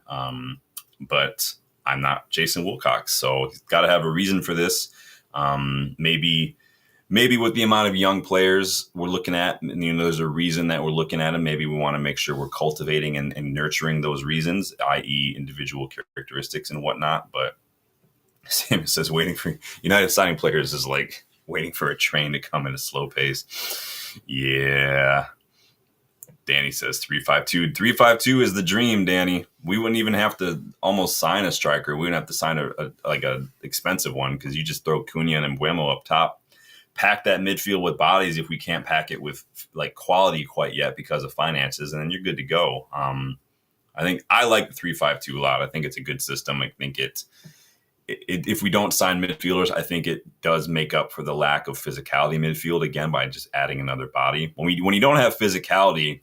But I'm not Jason Wilcox, so he's got to have a reason for this. Maybe with the amount of young players we're looking at, there's a reason that we're looking at them. Maybe we want to make sure we're cultivating and nurturing those reasons, i.e. individual characteristics and whatnot. But Sam says waiting for United signing players is like waiting for a train to come at a slow pace. Yeah. Danny says 3-5-2. 3-5-2 is the dream, Danny. We wouldn't even have to almost sign a striker. We wouldn't have to sign a expensive one because you just throw Cunha and Mbeumo up top. Pack that midfield with bodies if we can't pack it with like quality quite yet because of finances, and then you're good to go. I think I like the 3-5-2 a lot. I think it's a good system. I think if we don't sign midfielders, I think it does make up for the lack of physicality midfield again by just adding another body. When you don't have physicality,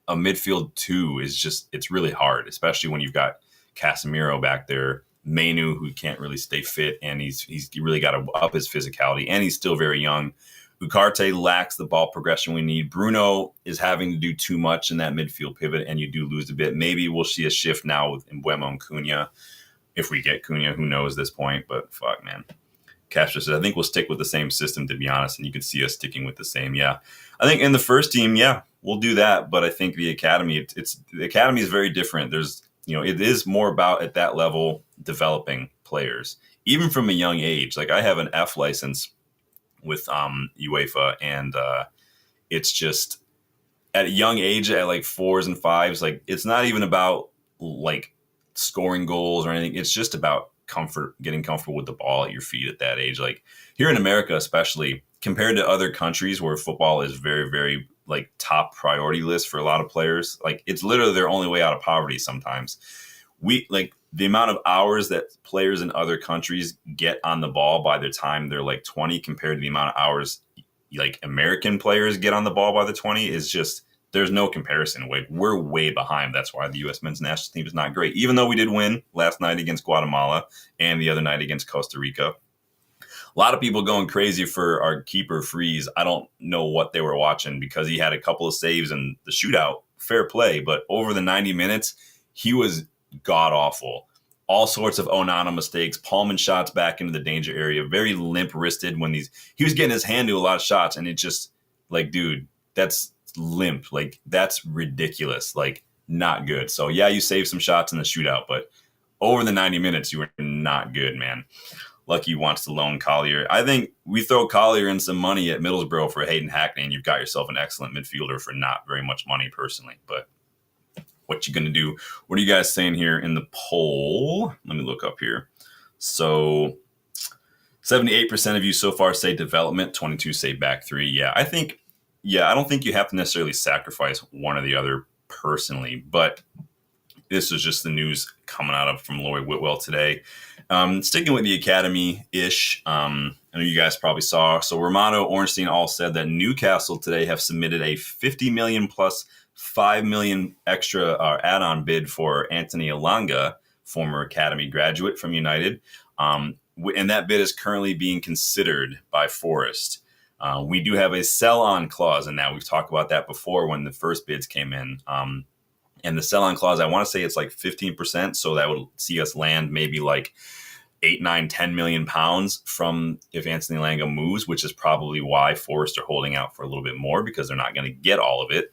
a midfield two it's really hard, especially when you've got Casemiro back there, Mainu, who can't really stay fit, and he's really got to up his physicality, and he's still very young. Ugarte lacks the ball progression we need. Bruno is having to do too much in that midfield pivot, and you do lose a bit. Maybe we'll see a shift now with Mbeumo and Cunha. If we get Cunha, who knows this point, but fuck, man. Castro says, I think we'll stick with the same system, to be honest, and you can see us sticking with the same. Yeah. I think in the first team, yeah, we'll do that, but I think the academy, the academy is very different. There's, it is more about at that level developing players, even from a young age. Like I have an F license with UEFA, and it's just at a young age, at like 4s and 5s, like it's not even about like scoring goals or anything. It's just about comfort, getting comfortable with the ball at your feet at that age. Like here in America, especially compared to other countries where football is very, very like top priority list for a lot of players, like it's literally their only way out of poverty. Sometimes we like the amount of hours that players in other countries get on the ball by the time they're like 20 compared to the amount of hours like American players get on the ball by the 20 is just, there's no comparison. We're way behind. That's why the U.S. men's national team is not great. Even though we did win last night against Guatemala and the other night against Costa Rica. A lot of people going crazy for our keeper Freeze. I don't know what they were watching because he had a couple of saves in the shootout. Fair play. But over the 90 minutes, he was god-awful. All sorts of Onana mistakes, palming shots back into the danger area, very limp-wristed when he was getting his hand to a lot of shots, and it just, like, dude, that's limp. Like, that's ridiculous. Like, not good. So, yeah, you saved some shots in the shootout, but over the 90 minutes, you were not good, man. Lucky wants to loan Collier. I think we throw Collier in some money at Middlesbrough for Hayden Hackney, and you've got yourself an excellent midfielder for not very much money personally, but what you going to do? What are you guys saying here in the poll? Let me look up here. So 78% of you so far say development, 22 say back three. Yeah, I don't think you have to necessarily sacrifice one or the other personally, but this is just the news coming out from Lloyd Whitwell today. Sticking with the academy-ish, I know you guys probably saw. So Romano, Ornstein all said that Newcastle today have submitted a 50 million plus 5 million extra add-on bid for Anthony Elanga, former academy graduate from United. And that bid is currently being considered by Forest. We do have a sell-on clause, and now we've talked about that before when the first bids came in. And the sell-on clause, I want to say it's like 15%, so that would see us land maybe like 8, 9, 10 million pounds from if Anthony Elanga moves, which is probably why Forest are holding out for a little bit more because they're not going to get all of it.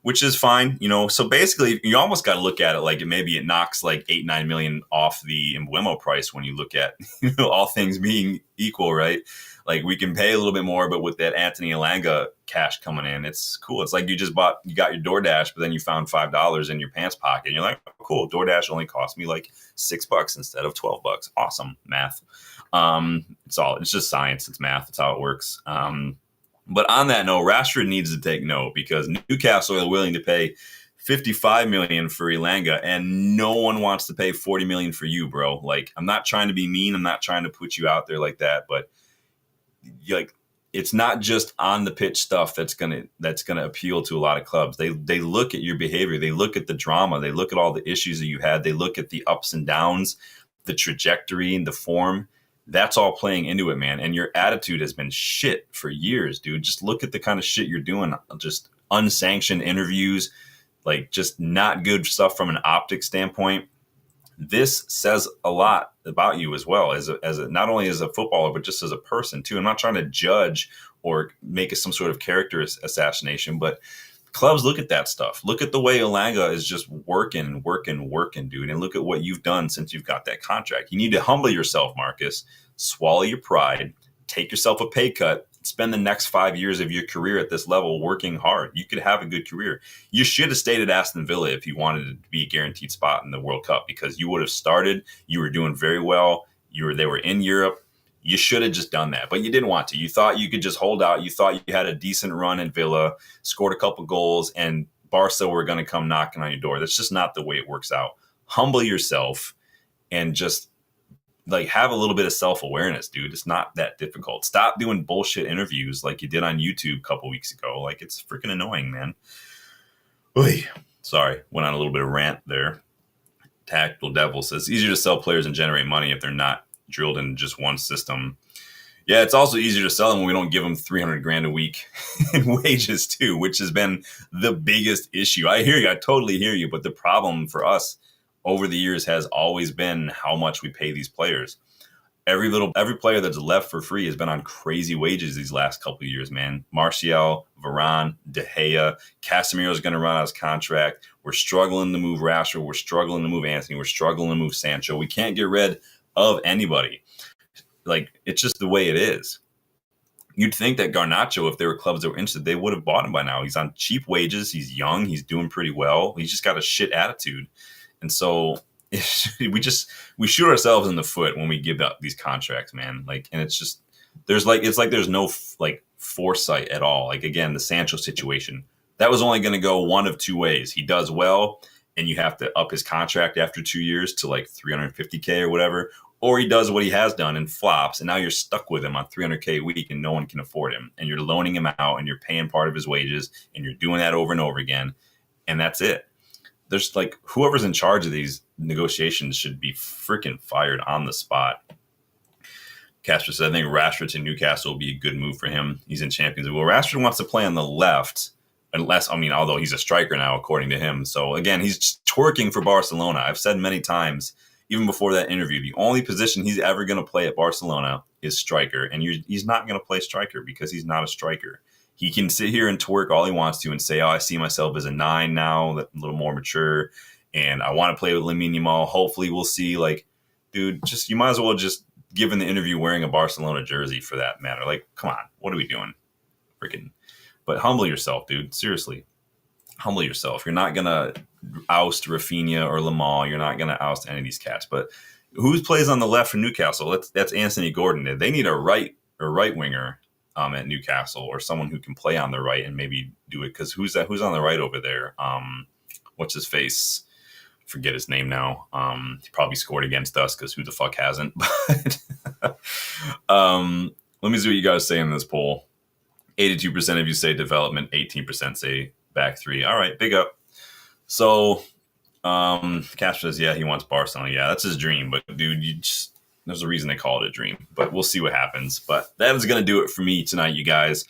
Which is fine, so basically you almost got to look at it like maybe it knocks like 8, 9 million off the Mbeumo price when you look at all things being equal, right? Like we can pay a little bit more, but with that Anthony Elanga cash coming in, it's cool. It's like you got your DoorDash, but then you found $5 in your pants pocket and you're like, oh, cool, DoorDash only cost me like $6 instead of $12. Awesome math. It's just science. It's math. It's how it works. But on that note, Rashford needs to take note because Newcastle are willing to pay 55 million for Elanga, and no one wants to pay 40 million for you, bro. Like, I'm not trying to be mean. I'm not trying to put you out there like that, but like, it's not just on the pitch stuff that's gonna appeal to a lot of clubs. They look at your behavior, they look at the drama, they look at all the issues that you had, they look at the ups and downs, the trajectory and the form. That's all playing into it, man. And your attitude has been shit for years, dude. Just look at the kind of shit you're doing. Just unsanctioned interviews, like just not good stuff from an optics standpoint. This says a lot about you as well, as a not only as a footballer, but just as a person too. I'm not trying to judge or make it some sort of character assassination, but clubs look at that stuff. Look at the way Elanga is just working, dude. And look at what you've done since you've got that contract. You need to humble yourself, Marcus, swallow your pride, take yourself a pay cut, spend the next 5 years of your career at this level working hard. You could have a good career. You should have stayed at Aston Villa if you wanted to be a guaranteed spot in the World Cup, because you would have started. You were doing very well. They were in Europe. You should have just done that, but you didn't want to. You thought you could just hold out. You thought you had a decent run in Villa, scored a couple goals, and Barca were going to come knocking on your door. That's just not the way it works out. Humble yourself and just like have a little bit of self-awareness, dude. It's not that difficult. Stop doing bullshit interviews like you did on YouTube a couple weeks ago. Like, it's freaking annoying, man. Oy. Sorry, went on a little bit of rant there. Tactical Devil says, easier to sell players and generate money if they're not drilled in just one system. Yeah, it's also easier to sell them when we don't give them 300 grand a week in wages too, which has been the biggest issue. I hear you. I totally hear you. But the problem for us over the years has always been how much we pay these players. Every player that's left for free has been on crazy wages these last couple of years, man. Martial, Varane, De Gea, Casemiro is going to run out his contract. We're struggling to move Rashford. We're struggling to move Anthony. We're struggling to move Sancho. We can't get rid of anybody. Like, it's just the way it is. You'd think that Garnacho, if there were clubs that were interested, they would have bought him by now. He's on cheap wages. He's young. He's doing pretty well. He's just got a shit attitude. And so we shoot ourselves in the foot when we give out these contracts, man. Like, and it's like there's no like foresight at all. Like, again, the Sancho situation, that was only going to go one of two ways. He does well, and you have to up his contract after 2 years to like 350K or whatever, or he does what he has done and flops, and now you're stuck with him on 300K a week and no one can afford him, and you're loaning him out and you're paying part of his wages, and you're doing that over and over again, and that's it. There's like, whoever's in charge of these negotiations should be freaking fired on the spot. Casper said, I think Rashford to Newcastle will be a good move for him. He's in Champions League. Well, Rashford wants to play on the left, although he's a striker now, according to him. So again, he's twerking for Barcelona. I've said many times, even before that interview, the only position he's ever going to play at Barcelona is striker. And he's not going to play striker because he's not a striker. He can sit here and twerk all he wants to and say, oh, I see myself as a 9 now, a little more mature, and I want to play with Lamine Yamal. Hopefully we'll see. Like, dude, you might as well just give in the interview wearing a Barcelona jersey for that matter. Like, come on, what are we doing? Freaking. But humble yourself, dude. Seriously. Humble yourself. You're not going to oust Rafinha or Lamar. You're not going to oust any of these cats. But who plays on the left for Newcastle? That's Anthony Gordon. They need a right winger at Newcastle, or someone who can play on the right and maybe do it. Because who's on the right over there? What's his face? Forget his name now. He probably scored against us because who the fuck hasn't? But let me see what you guys say in this poll. 82% of you say development, 18% say back three. All right, big up. So Castro says, yeah, he wants Barcelona. Yeah, that's his dream. But dude, there's a reason they call it a dream. But we'll see what happens. But that is going to do it for me tonight, you guys.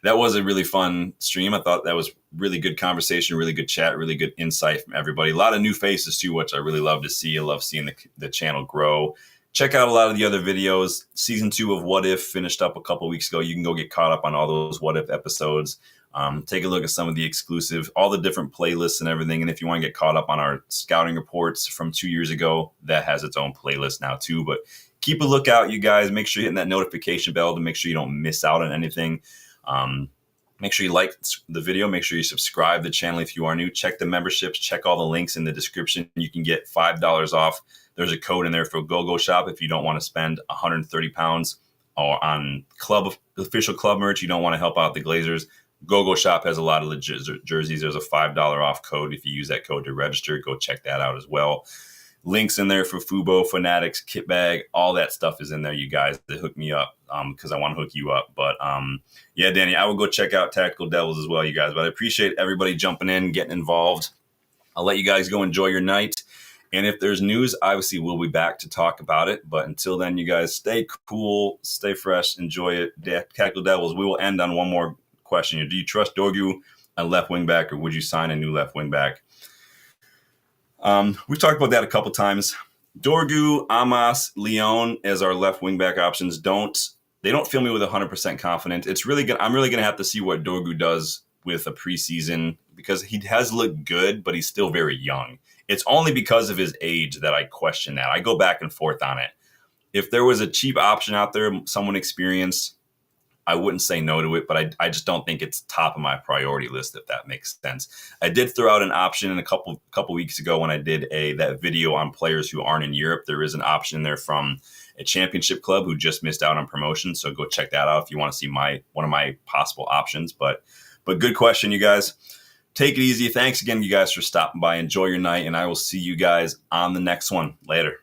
That was a really fun stream. I thought that was really good conversation, really good chat, really good insight from everybody. A lot of new faces too, which I really love to see. I love seeing the channel grow. Check out a lot of the other videos. Season 2 of What If finished up a couple weeks ago. You can go get caught up on all those What If episodes. Take a look at some of the exclusive, all the different playlists and everything. And if you want to get caught up on our scouting reports from 2 years ago, that has its own playlist now too. But keep a lookout, you guys. Make sure you're hitting that notification bell to make sure you don't miss out on anything. Make sure you like the video. Make sure you subscribe to the channel if you are new. Check the memberships. Check all the links in the description. You can get $5 off. There's a code in there for GoGoalShop if you don't want to spend 130 pounds or on official club merch, you don't want to help out the Glazers, GoGoalShop has a lot of legit jerseys. There's a $5 off code if you use that code to register. Go check that out as well. Links in there for Fubo, Fanatics, Kit Bag, all that stuff is in there, you guys, that hook me up because I want to hook you up. But yeah, Danny, I will go check out Tactical Devils as well, you guys. But I appreciate everybody jumping in, getting involved. I'll let you guys go enjoy your night. And if there's news, obviously we'll be back to talk about it. But until then, you guys stay cool, stay fresh, enjoy it. Tactical Devils, we will end on one more question. Do you trust Dorgu at left wing back, or would you sign a new left wing back? We've talked about that a couple times. Dorgu, Amos, Leon as our left wing back options don't fill me with 100% confident. I'm really gonna have to see what Dorgu does with a preseason, because he has looked good, but he's still very young. It's only because of his age that I question that. I go back and forth on it. If there was a cheap option out there, someone experienced, I wouldn't say no to it, but I just don't think it's top of my priority list, if that makes sense. I did throw out an option a couple weeks ago when I did that video on players who aren't in Europe. There is an option there from a championship club who just missed out on promotion, so go check that out if you want to see one of my possible options. But good question, you guys. Take it easy. Thanks again, you guys, for stopping by. Enjoy your night, and I will see you guys on the next one. Later.